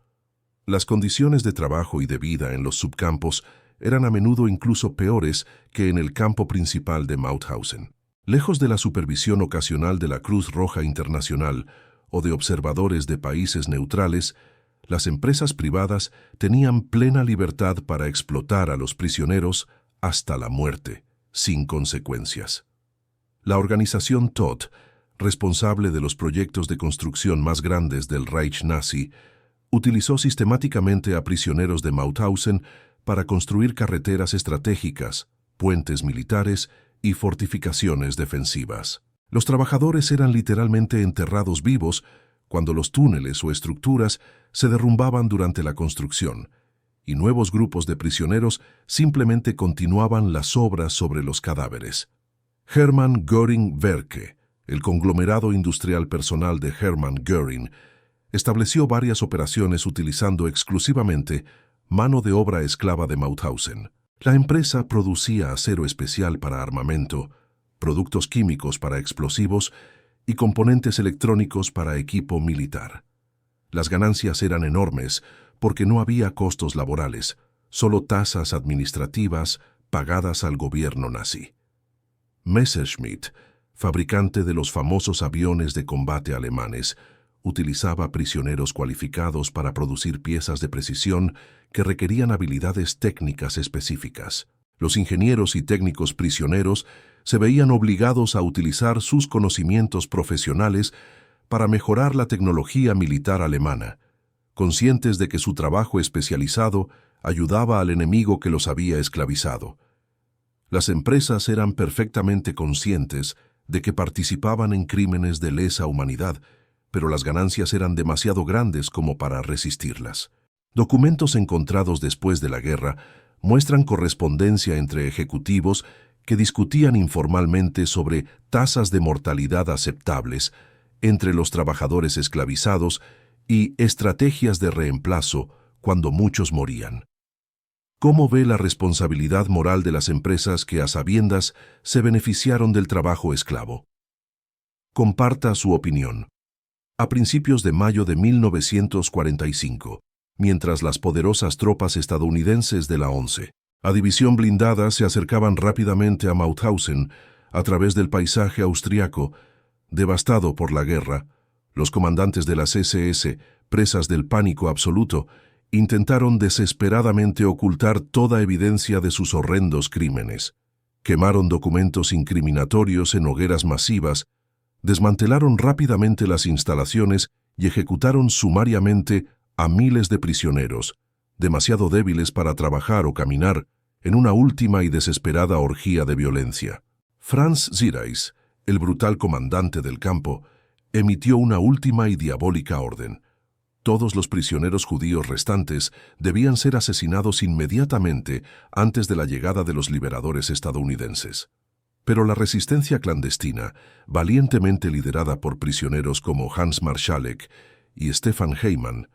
Las condiciones de trabajo y de vida en los subcampos eran a menudo incluso peores que en el campo principal de Mauthausen. Lejos de la supervisión ocasional de la Cruz Roja Internacional o de observadores de países neutrales, las empresas privadas tenían plena libertad para explotar a los prisioneros hasta la muerte, sin consecuencias. La organización Todt, responsable de los proyectos de construcción más grandes del Reich nazi, utilizó sistemáticamente a prisioneros de Mauthausen para construir carreteras estratégicas, puentes militares y fortificaciones defensivas. Los trabajadores eran literalmente enterrados vivos cuando los túneles o estructuras se derrumbaban durante la construcción, y nuevos grupos de prisioneros simplemente continuaban las obras sobre los cadáveres. Hermann Göring Werke, el conglomerado industrial personal de Hermann Göring, estableció varias operaciones utilizando exclusivamente mano de obra esclava de Mauthausen. La empresa producía acero especial para armamento, productos químicos para explosivos y componentes electrónicos para equipo militar. Las ganancias eran enormes porque no había costos laborales, solo tasas administrativas pagadas al gobierno nazi. Messerschmitt, fabricante de los famosos aviones de combate alemanes, utilizaba prisioneros cualificados para producir piezas de precisión que requerían habilidades técnicas específicas. Los ingenieros y técnicos prisioneros se veían obligados a utilizar sus conocimientos profesionales para mejorar la tecnología militar alemana, conscientes de que su trabajo especializado ayudaba al enemigo que los había esclavizado. Las empresas eran perfectamente conscientes de que participaban en crímenes de lesa humanidad, pero las ganancias eran demasiado grandes como para resistirlas. Documentos encontrados después de la guerra muestran correspondencia entre ejecutivos que discutían informalmente sobre tasas de mortalidad aceptables entre los trabajadores esclavizados y estrategias de reemplazo cuando muchos morían. ¿Cómo ve la responsabilidad moral de las empresas que a sabiendas se beneficiaron del trabajo esclavo? Comparta su opinión. A principios de mayo de 1945, mientras las poderosas tropas estadounidenses de la 11, a división blindada se acercaban rápidamente a Mauthausen a través del paisaje austriaco, devastado por la guerra, los comandantes de las SS, presas del pánico absoluto, intentaron desesperadamente ocultar toda evidencia de sus horrendos crímenes. Quemaron documentos incriminatorios en hogueras masivas, desmantelaron rápidamente las instalaciones y ejecutaron sumariamente a miles de prisioneros, demasiado débiles para trabajar o caminar, en una última y desesperada orgía de violencia. Franz Zirais, el brutal comandante del campo, emitió una última y diabólica orden. Todos los prisioneros judíos restantes debían ser asesinados inmediatamente antes de la llegada de los liberadores estadounidenses. Pero la resistencia clandestina, valientemente liderada por prisioneros como Hans Marschalek y Stefan Heimann,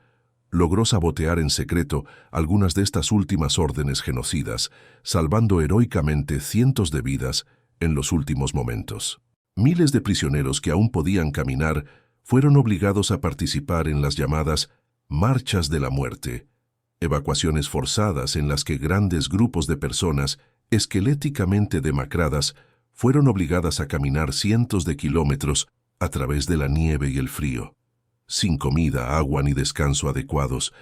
logró sabotear en secreto algunas de estas últimas órdenes genocidas, salvando heroicamente cientos de vidas en los últimos momentos. Miles de prisioneros que aún podían caminar fueron obligados a participar en las llamadas marchas de la muerte, evacuaciones forzadas en las que grandes grupos de personas esqueléticamente demacradas fueron obligadas a caminar cientos de kilómetros a través de la nieve y el frío, sin comida, agua ni descanso adecuados,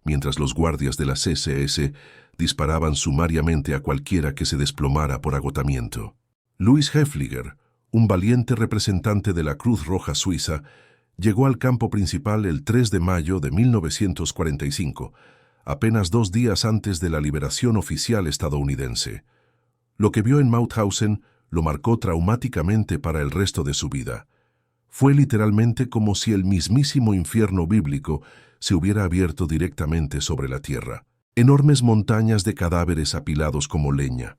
mientras los guardias de las SS disparaban sumariamente a cualquiera que se desplomara por agotamiento. Louis Hefliger, un valiente representante de la Cruz Roja Suiza, llegó al campo principal el 3 de mayo de 1945, apenas 2 días antes de la liberación oficial estadounidense. Lo que vio en Mauthausen lo marcó traumáticamente para el resto de su vida. Fue literalmente como si el mismísimo infierno bíblico se hubiera abierto directamente sobre la tierra. Enormes montañas de cadáveres apilados como leña,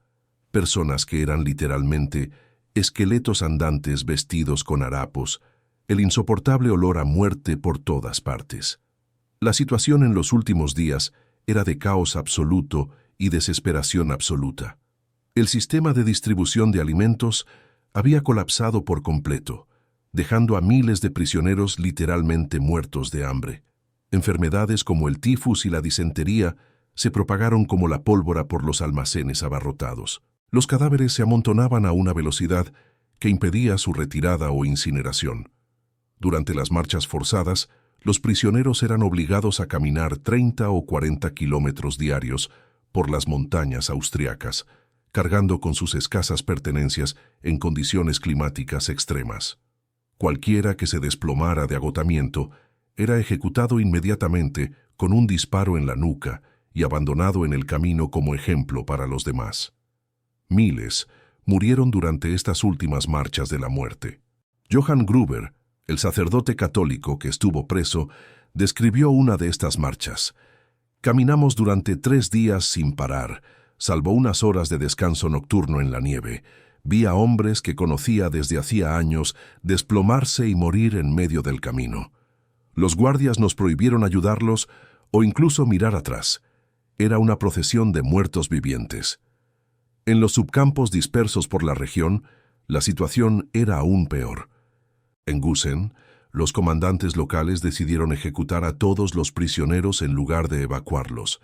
personas que eran literalmente esqueletos andantes vestidos con harapos, el insoportable olor a muerte por todas partes. La situación en los últimos días era de caos absoluto y desesperación absoluta. El sistema de distribución de alimentos había colapsado por completo, dejando a miles de prisioneros literalmente muertos de hambre. Enfermedades como el tifus y la disentería se propagaron como la pólvora por los almacenes abarrotados. Los cadáveres se amontonaban a una velocidad que impedía su retirada o incineración. Durante las marchas forzadas, los prisioneros eran obligados a caminar 30 o 40 kilómetros diarios por las montañas austriacas, cargando con sus escasas pertenencias en condiciones climáticas extremas. Cualquiera que se desplomara de agotamiento era ejecutado inmediatamente con un disparo en la nuca y abandonado en el camino como ejemplo para los demás. Miles murieron durante estas últimas marchas de la muerte. Johann Gruber, el sacerdote católico que estuvo preso, describió una de estas marchas. Caminamos durante 3 días sin parar, salvo unas horas de descanso nocturno en la nieve. Vi a hombres que conocía desde hacía años desplomarse y morir en medio del camino. Los guardias nos prohibieron ayudarlos o incluso mirar atrás. Era una procesión de muertos vivientes. En los subcampos dispersos por la región, la situación era aún peor. En Gusen, los comandantes locales decidieron ejecutar a todos los prisioneros en lugar de evacuarlos.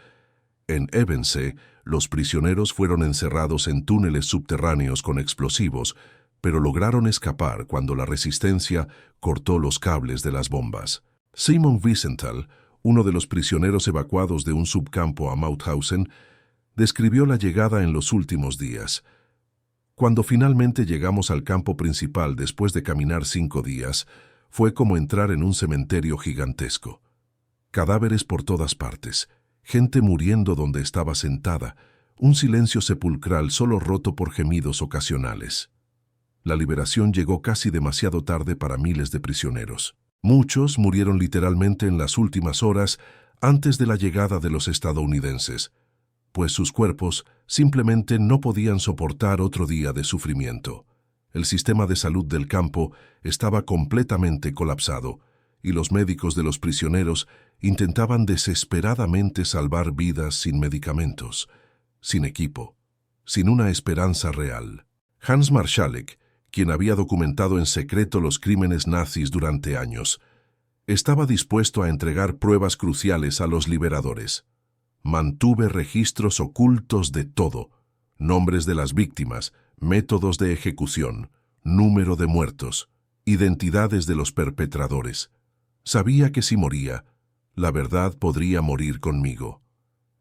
En Ebense, los prisioneros fueron encerrados en túneles subterráneos con explosivos, pero lograron escapar cuando la resistencia cortó los cables de las bombas. Simon Wiesenthal, uno de los prisioneros evacuados de un subcampo a Mauthausen, describió la llegada en los últimos días. Cuando finalmente llegamos al campo principal después de caminar 5 días, fue como entrar en un cementerio gigantesco. Cadáveres por todas partes, gente muriendo donde estaba sentada, un silencio sepulcral solo roto por gemidos ocasionales. La liberación llegó casi demasiado tarde para miles de prisioneros. Muchos murieron literalmente en las últimas horas antes de la llegada de los estadounidenses, pues sus cuerpos simplemente no podían soportar otro día de sufrimiento. El sistema de salud del campo estaba completamente colapsado y los médicos de los prisioneros intentaban desesperadamente salvar vidas sin medicamentos, sin equipo, sin una esperanza real. Hans Marschalek, quien había documentado en secreto los crímenes nazis durante años, estaba dispuesto a entregar pruebas cruciales a los liberadores. Mantuve registros ocultos de todo: nombres de las víctimas, métodos de ejecución, número de muertos, identidades de los perpetradores. Sabía que si moría, la verdad podría morir conmigo.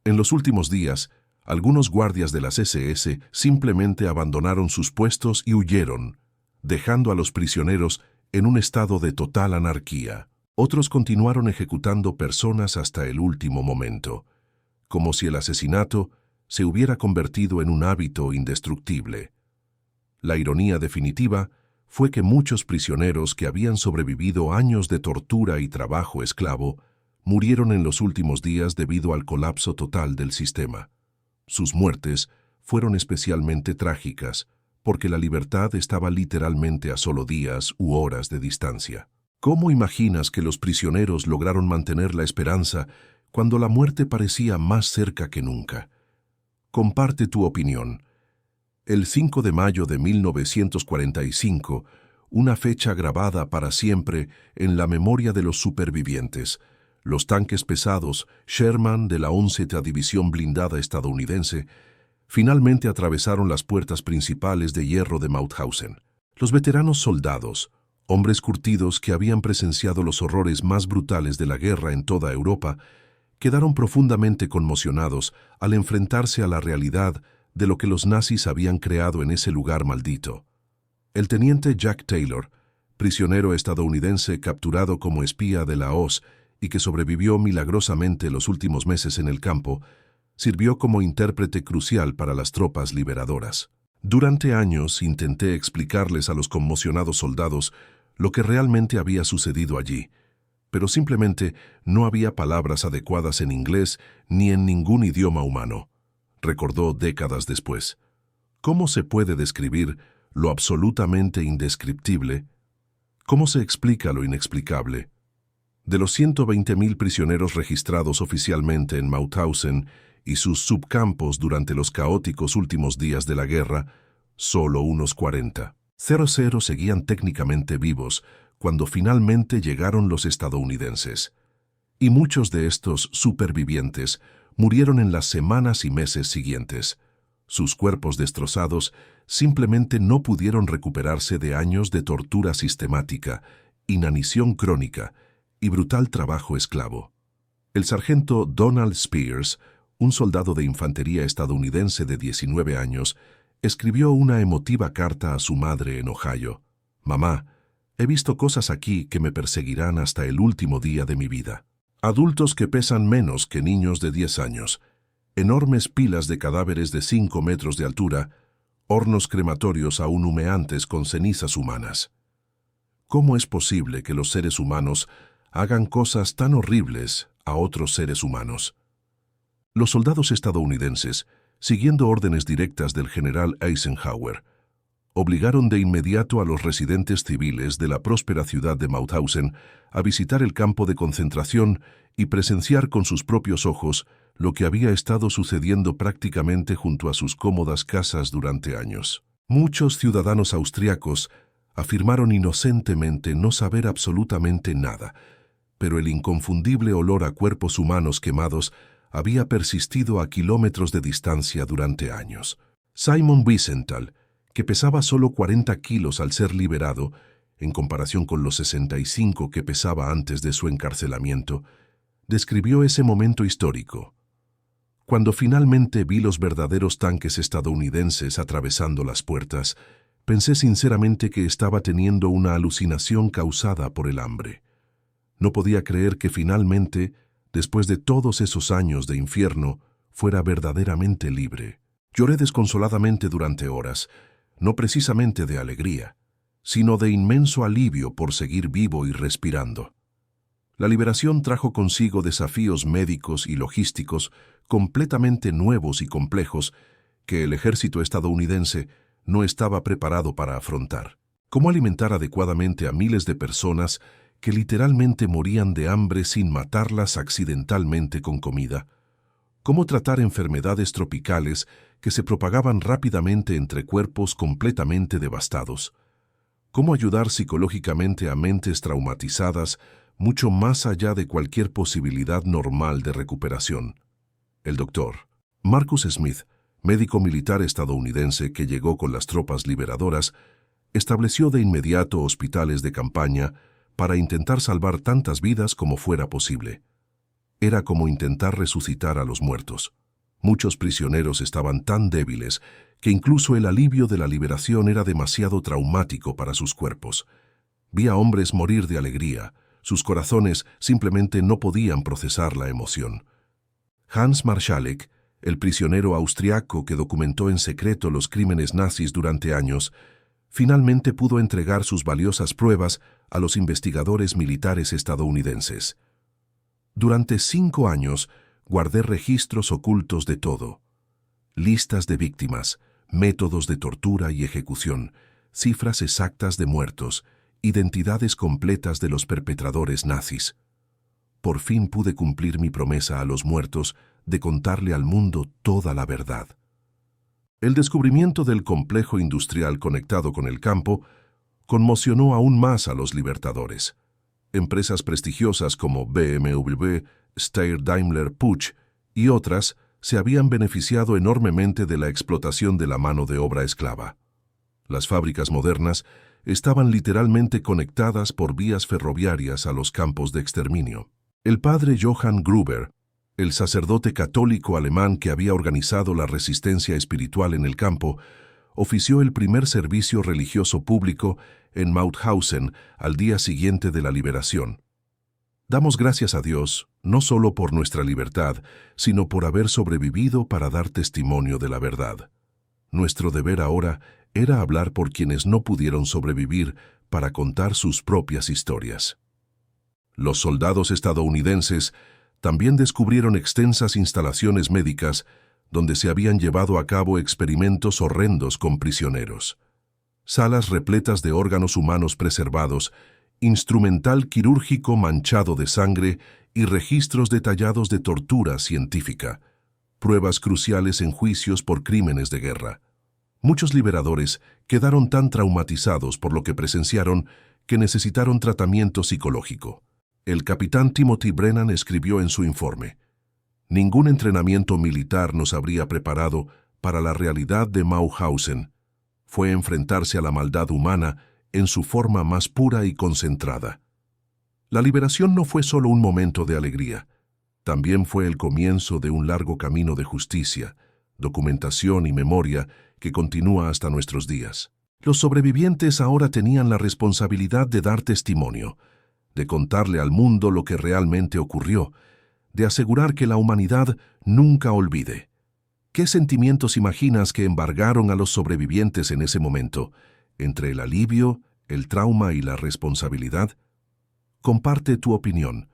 En los últimos días, algunos guardias de las SS simplemente abandonaron sus puestos y huyeron, dejando a los prisioneros en un estado de total anarquía. Otros continuaron ejecutando personas hasta el último momento, como si el asesinato se hubiera convertido en un hábito indestructible. La ironía definitiva fue que muchos prisioneros que habían sobrevivido años de tortura y trabajo esclavo murieron en los últimos días debido al colapso total del sistema. Sus muertes fueron especialmente trágicas, porque la libertad estaba literalmente a solo días u horas de distancia. ¿Cómo imaginas que los prisioneros lograron mantener la esperanza cuando la muerte parecía más cerca que nunca? Comparte tu opinión. El 5 de mayo de 1945, una fecha grabada para siempre en la memoria de los supervivientes, los tanques pesados Sherman de la 11ª División Blindada estadounidense finalmente atravesaron las puertas principales de hierro de Mauthausen. Los veteranos soldados, hombres curtidos que habían presenciado los horrores más brutales de la guerra en toda Europa, quedaron profundamente conmocionados al enfrentarse a la realidad de lo que los nazis habían creado en ese lugar maldito. El teniente Jack Taylor, prisionero estadounidense capturado como espía de la OSS y que sobrevivió milagrosamente los últimos meses en el campo, sirvió como intérprete crucial para las tropas liberadoras. Durante años intenté explicarles a los conmocionados soldados lo que realmente había sucedido allí, pero simplemente no había palabras adecuadas en inglés ni en ningún idioma humano, recordó décadas después. ¿Cómo se puede describir lo absolutamente indescriptible? ¿Cómo se explica lo inexplicable? De los 120.000 prisioneros registrados oficialmente en Mauthausen y sus subcampos durante los caóticos últimos días de la guerra, solo unos 40,00 seguían técnicamente vivos cuando finalmente llegaron los estadounidenses. Y muchos de estos supervivientes murieron en las semanas y meses siguientes. Sus cuerpos destrozados simplemente no pudieron recuperarse de años de tortura sistemática, inanición crónica y brutal trabajo esclavo. El sargento Donald Spears, un soldado de infantería estadounidense de 19 años, escribió una emotiva carta a su madre en Ohio. «Mamá, he visto cosas aquí que me perseguirán hasta el último día de mi vida. Adultos que pesan menos que niños de 10 años, enormes pilas de cadáveres de 5 metros de altura, hornos crematorios aún humeantes con cenizas humanas. ¿Cómo es posible que los seres humanos hagan cosas tan horribles a otros seres humanos?» Los soldados estadounidenses, siguiendo órdenes directas del general Eisenhower, obligaron de inmediato a los residentes civiles de la próspera ciudad de Mauthausen a visitar el campo de concentración y presenciar con sus propios ojos lo que había estado sucediendo prácticamente junto a sus cómodas casas durante años. Muchos ciudadanos austriacos afirmaron inocentemente no saber absolutamente nada, pero el inconfundible olor a cuerpos humanos quemados había persistido a kilómetros de distancia durante años. Simon Wiesenthal, que pesaba solo 40 kilos al ser liberado, en comparación con los 65 que pesaba antes de su encarcelamiento, describió ese momento histórico. Cuando finalmente vi los verdaderos tanques estadounidenses atravesando las puertas, pensé sinceramente que estaba teniendo una alucinación causada por el hambre. No podía creer que finalmente, después de todos esos años de infierno, fuera verdaderamente libre. Lloré desconsoladamente durante horas, no precisamente de alegría, sino de inmenso alivio por seguir vivo y respirando. La liberación trajo consigo desafíos médicos y logísticos completamente nuevos y complejos que el ejército estadounidense no estaba preparado para afrontar. ¿Cómo alimentar adecuadamente a miles de personas que literalmente morían de hambre sin matarlas accidentalmente con comida? ¿Cómo tratar enfermedades tropicales que se propagaban rápidamente entre cuerpos completamente devastados? ¿Cómo ayudar psicológicamente a mentes traumatizadas mucho más allá de cualquier posibilidad normal de recuperación? El doctor Marcus Smith, médico militar estadounidense que llegó con las tropas liberadoras, estableció de inmediato hospitales de campaña para intentar salvar tantas vidas como fuera posible. Era como intentar resucitar a los muertos. Muchos prisioneros estaban tan débiles que incluso el alivio de la liberación era demasiado traumático para sus cuerpos. Vi a hombres morir de alegría. Sus corazones simplemente no podían procesar la emoción. Hans Marschalek, el prisionero austriaco que documentó en secreto los crímenes nazis durante años, finalmente pudo entregar sus valiosas pruebas a los investigadores militares estadounidenses. Durante 5 años guardé registros ocultos de todo: listas de víctimas, métodos de tortura y ejecución, cifras exactas de muertos, identidades completas de los perpetradores nazis. Por fin pude cumplir mi promesa a los muertos de contarle al mundo toda la verdad. El descubrimiento del complejo industrial conectado con el campo conmocionó aún más a los libertadores. Empresas prestigiosas como BMW, Steyr Daimler Puch y otras se habían beneficiado enormemente de la explotación de la mano de obra esclava. Las fábricas modernas estaban literalmente conectadas por vías ferroviarias a los campos de exterminio. El padre Johann Gruber, el sacerdote católico alemán que había organizado la resistencia espiritual en el campo, ofició el primer servicio religioso público en Mauthausen al día siguiente de la liberación. Damos gracias a Dios, no solo por nuestra libertad, sino por haber sobrevivido para dar testimonio de la verdad. Nuestro deber ahora era hablar por quienes no pudieron sobrevivir para contar sus propias historias. Los soldados estadounidenses también descubrieron extensas instalaciones médicas donde se habían llevado a cabo experimentos horrendos con prisioneros. Salas repletas de órganos humanos preservados, instrumental quirúrgico manchado de sangre y registros detallados de tortura científica, pruebas cruciales en juicios por crímenes de guerra. Muchos liberadores quedaron tan traumatizados por lo que presenciaron que necesitaron tratamiento psicológico. El capitán Timothy Brennan escribió en su informe: «Ningún entrenamiento militar nos habría preparado para la realidad de Mauthausen. Fue enfrentarse a la maldad humana en su forma más pura y concentrada». La liberación no fue solo un momento de alegría, también fue el comienzo de un largo camino de justicia, documentación y memoria que continúa hasta nuestros días. Los sobrevivientes ahora tenían la responsabilidad de dar testimonio, de contarle al mundo lo que realmente ocurrió, de asegurar que la humanidad nunca olvide. ¿Qué sentimientos imaginas que embargaron a los sobrevivientes en ese momento, entre el alivio, el trauma y la responsabilidad? Comparte tu opinión.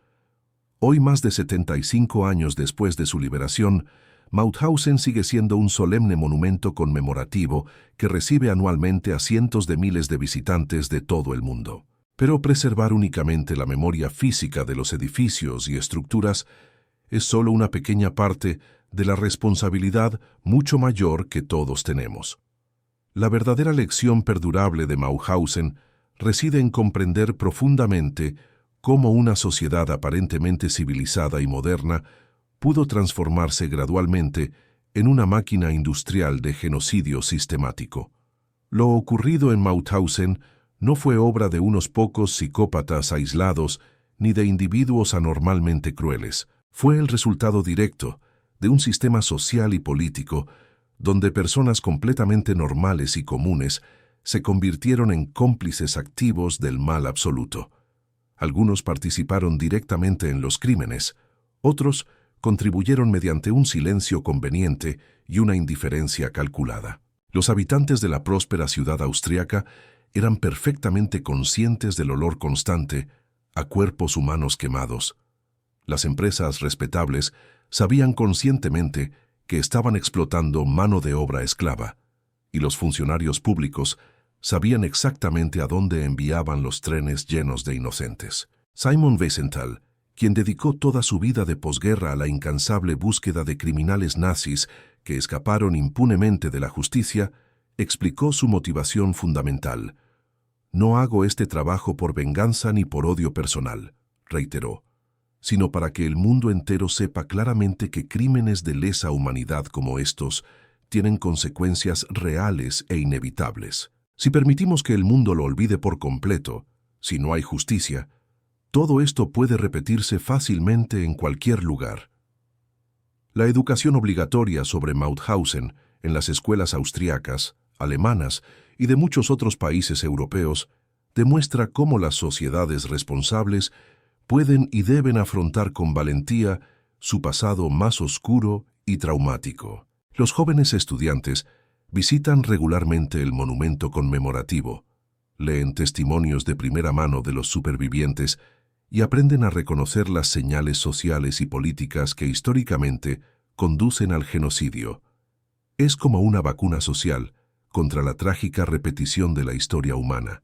Hoy, más de 75 años después de su liberación, Mauthausen sigue siendo un solemne monumento conmemorativo que recibe anualmente a cientos de miles de visitantes de todo el mundo. Pero preservar únicamente la memoria física de los edificios y estructuras es solo una pequeña parte de la responsabilidad mucho mayor que todos tenemos. La verdadera lección perdurable de Mauthausen reside en comprender profundamente cómo una sociedad aparentemente civilizada y moderna pudo transformarse gradualmente en una máquina industrial de genocidio sistemático. Lo ocurrido en Mauthausen no fue obra de unos pocos psicópatas aislados ni de individuos anormalmente crueles. Fue el resultado directo de un sistema social y político donde personas completamente normales y comunes se convirtieron en cómplices activos del mal absoluto. Algunos participaron directamente en los crímenes, otros contribuyeron mediante un silencio conveniente y una indiferencia calculada. Los habitantes de la próspera ciudad austriaca eran perfectamente conscientes del olor constante a cuerpos humanos quemados. Las empresas respetables sabían conscientemente que estaban explotando mano de obra esclava, y los funcionarios públicos sabían exactamente a dónde enviaban los trenes llenos de inocentes. Simon Wiesenthal, quien dedicó toda su vida de posguerra a la incansable búsqueda de criminales nazis que escaparon impunemente de la justicia, explicó su motivación fundamental. «No hago este trabajo por venganza ni por odio personal», reiteró, «sino para que el mundo entero sepa claramente que crímenes de lesa humanidad como estos tienen consecuencias reales e inevitables. Si permitimos que el mundo lo olvide por completo, si no hay justicia, todo esto puede repetirse fácilmente en cualquier lugar». La educación obligatoria sobre Mauthausen en las escuelas austriacas, alemanas y de muchos otros países europeos demuestra cómo las sociedades responsables pueden y deben afrontar con valentía su pasado más oscuro y traumático. Los jóvenes estudiantes visitan regularmente el monumento conmemorativo, leen testimonios de primera mano de los supervivientes y aprenden a reconocer las señales sociales y políticas que históricamente conducen al genocidio. Es como una vacuna social contra la trágica repetición de la historia humana.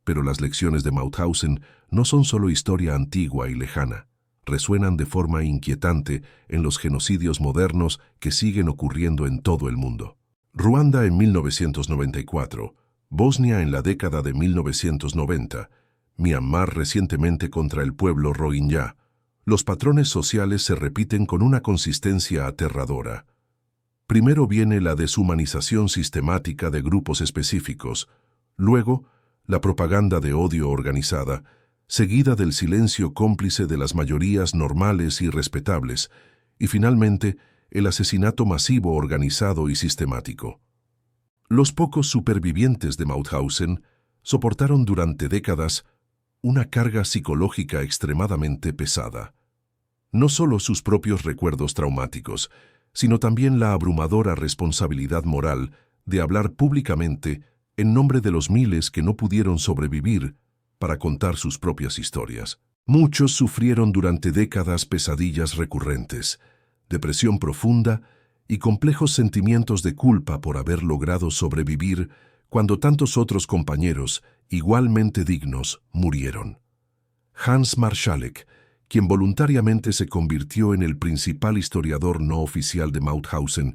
Pero las lecciones de Mauthausen no son solo historia antigua y lejana, resuenan de forma inquietante en los genocidios modernos que siguen ocurriendo en todo el mundo. Ruanda en 1994, Bosnia en la década de 1990, Myanmar recientemente contra el pueblo rohingya. Los patrones sociales se repiten con una consistencia aterradora. Primero viene la deshumanización sistemática de grupos específicos, luego la propaganda de odio organizada, seguida del silencio cómplice de las mayorías normales y respetables, y finalmente el asesinato masivo organizado y sistemático. Los pocos supervivientes de Mauthausen soportaron durante décadas una carga psicológica extremadamente pesada. No solo sus propios recuerdos traumáticos, sino también la abrumadora responsabilidad moral de hablar públicamente en nombre de los miles que no pudieron sobrevivir para contar sus propias historias. Muchos sufrieron durante décadas pesadillas recurrentes, depresión profunda y complejos sentimientos de culpa por haber logrado sobrevivir cuando tantos otros compañeros, igualmente dignos, murieron. Hans Marschalek, quien voluntariamente se convirtió en el principal historiador no oficial de Mauthausen,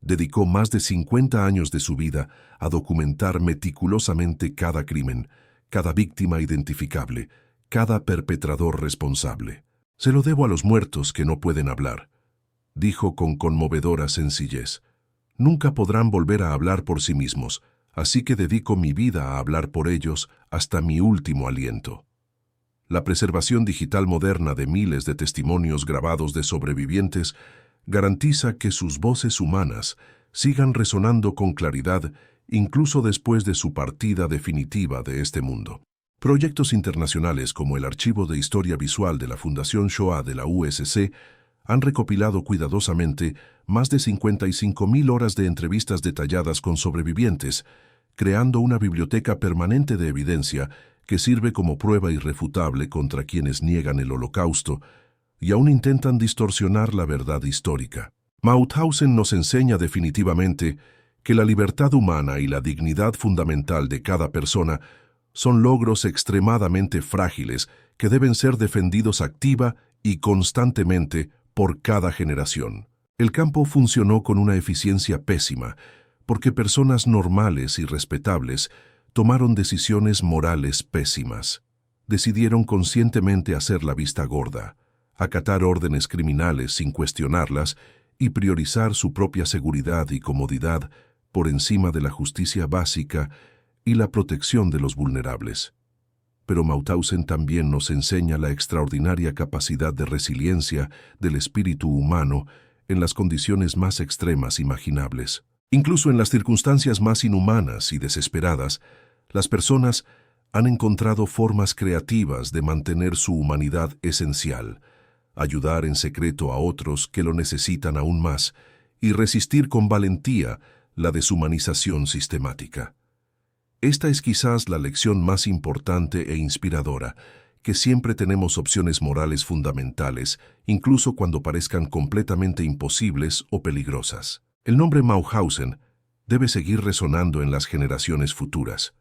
dedicó más de 50 años de su vida a documentar meticulosamente cada crimen, cada víctima identificable, cada perpetrador responsable. «Se lo debo a los muertos que no pueden hablar», dijo con conmovedora sencillez. «Nunca podrán volver a hablar por sí mismos, así que dedico mi vida a hablar por ellos hasta mi último aliento». La preservación digital moderna de miles de testimonios grabados de sobrevivientes garantiza que sus voces humanas sigan resonando con claridad incluso después de su partida definitiva de este mundo. Proyectos internacionales como el Archivo de Historia Visual de la Fundación Shoah de la USC han recopilado cuidadosamente más de 55.000 horas de entrevistas detalladas con sobrevivientes, creando una biblioteca permanente de evidencia que sirve como prueba irrefutable contra quienes niegan el Holocausto y aún intentan distorsionar la verdad histórica. Mauthausen nos enseña definitivamente que la libertad humana y la dignidad fundamental de cada persona son logros extremadamente frágiles que deben ser defendidos activa y constantemente por cada generación. El campo funcionó con una eficiencia pésima porque personas normales y respetables tomaron decisiones morales pésimas. Decidieron conscientemente hacer la vista gorda, acatar órdenes criminales sin cuestionarlas y priorizar su propia seguridad y comodidad por encima de la justicia básica y la protección de los vulnerables. Pero Mauthausen también nos enseña la extraordinaria capacidad de resiliencia del espíritu humano en las condiciones más extremas imaginables. Incluso en las circunstancias más inhumanas y desesperadas, las personas han encontrado formas creativas de mantener su humanidad esencial, ayudar en secreto a otros que lo necesitan aún más y resistir con valentía la deshumanización sistemática. Esta es quizás la lección más importante e inspiradora, que siempre tenemos opciones morales fundamentales, incluso cuando parezcan completamente imposibles o peligrosas. El nombre Mauthausen debe seguir resonando en las generaciones futuras,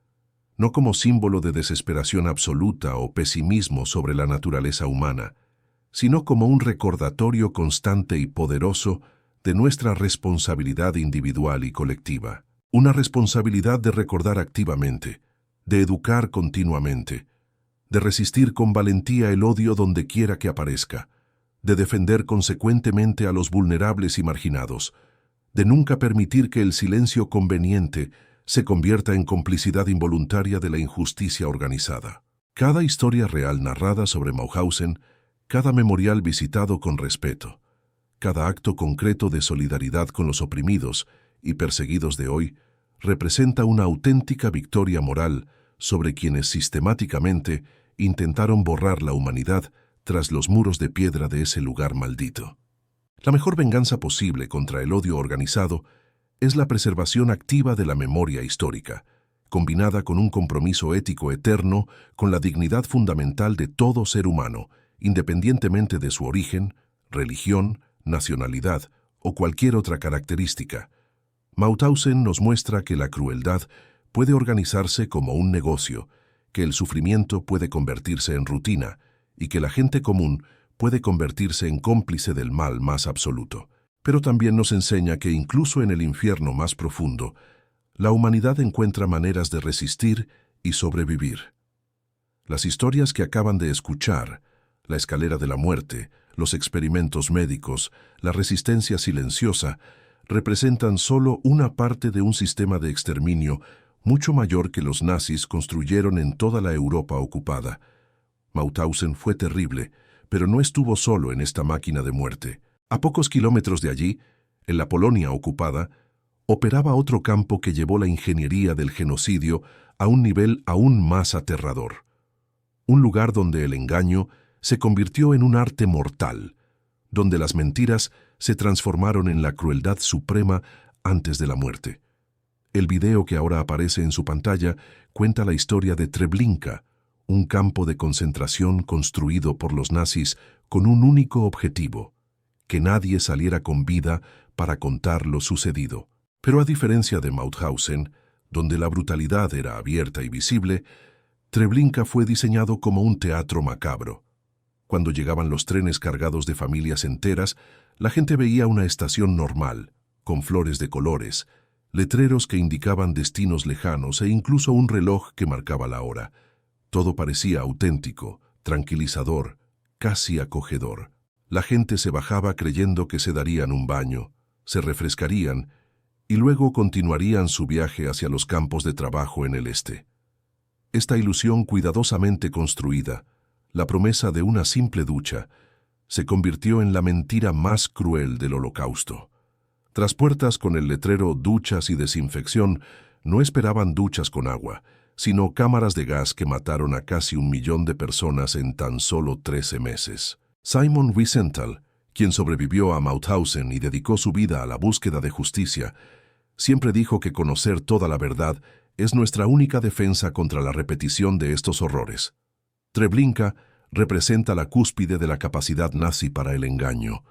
no como símbolo de desesperación absoluta o pesimismo sobre la naturaleza humana, sino como un recordatorio constante y poderoso de nuestra responsabilidad individual y colectiva. Una responsabilidad de recordar activamente, de educar continuamente, de resistir con valentía el odio donde quiera que aparezca, de defender consecuentemente a los vulnerables y marginados, de nunca permitir que el silencio conveniente se convierta en complicidad involuntaria de la injusticia organizada. Cada historia real narrada sobre Mauthausen, cada memorial visitado con respeto, cada acto concreto de solidaridad con los oprimidos y perseguidos de hoy, representa una auténtica victoria moral sobre quienes sistemáticamente intentaron borrar la humanidad tras los muros de piedra de ese lugar maldito. La mejor venganza posible contra el odio organizado es la preservación activa de la memoria histórica, combinada con un compromiso ético eterno con la dignidad fundamental de todo ser humano, independientemente de su origen, religión, nacionalidad o cualquier otra característica. Mauthausen nos muestra que la crueldad puede organizarse como un negocio, que el sufrimiento puede convertirse en rutina y que la gente común puede convertirse en cómplice del mal más absoluto. Pero también nos enseña que incluso en el infierno más profundo, la humanidad encuentra maneras de resistir y sobrevivir. Las historias que acaban de escuchar, la escalera de la muerte, los experimentos médicos, la resistencia silenciosa, representan solo una parte de un sistema de exterminio mucho mayor que los nazis construyeron en toda la Europa ocupada. Mauthausen fue terrible, pero no estuvo solo en esta máquina de muerte. A pocos kilómetros de allí, en la Polonia ocupada, operaba otro campo que llevó la ingeniería del genocidio a un nivel aún más aterrador. Un lugar donde el engaño se convirtió en un arte mortal, donde las mentiras se transformaron en la crueldad suprema antes de la muerte. El video que ahora aparece en su pantalla cuenta la historia de Treblinka, un campo de concentración construido por los nazis con un único objetivo: que nadie saliera con vida para contar lo sucedido. Pero a diferencia de Mauthausen, donde la brutalidad era abierta y visible, Treblinka fue diseñado como un teatro macabro. Cuando llegaban los trenes cargados de familias enteras, la gente veía una estación normal, con flores de colores, letreros que indicaban destinos lejanos e incluso un reloj que marcaba la hora. Todo parecía auténtico, tranquilizador, casi acogedor. La gente se bajaba creyendo que se darían un baño, se refrescarían y luego continuarían su viaje hacia los campos de trabajo en el este. Esta ilusión cuidadosamente construida, la promesa de una simple ducha, se convirtió en la mentira más cruel del Holocausto. Tras puertas con el letrero «Duchas y desinfección», no esperaban duchas con agua, sino cámaras de gas que mataron a casi 1 millón de personas en tan solo 13 meses. Simon Wiesenthal, quien sobrevivió a Mauthausen y dedicó su vida a la búsqueda de justicia, siempre dijo que conocer toda la verdad es nuestra única defensa contra la repetición de estos horrores. Treblinka representa la cúspide de la capacidad nazi para el engaño.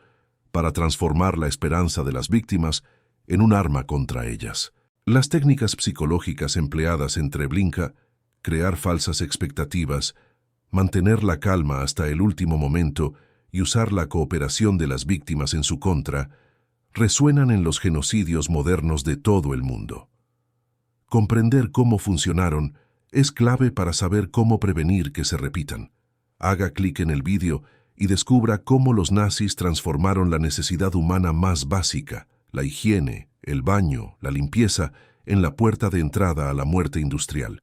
para transformar la esperanza de las víctimas en un arma contra ellas. Las técnicas psicológicas empleadas en Treblinka, crear falsas expectativas, mantener la calma hasta el último momento y usar la cooperación de las víctimas en su contra, resuenan en los genocidios modernos de todo el mundo. Comprender cómo funcionaron es clave para saber cómo prevenir que se repitan. Haga clic en el vídeo y descubra cómo los nazis transformaron la necesidad humana más básica, la higiene, el baño, la limpieza, en la puerta de entrada a la muerte industrial.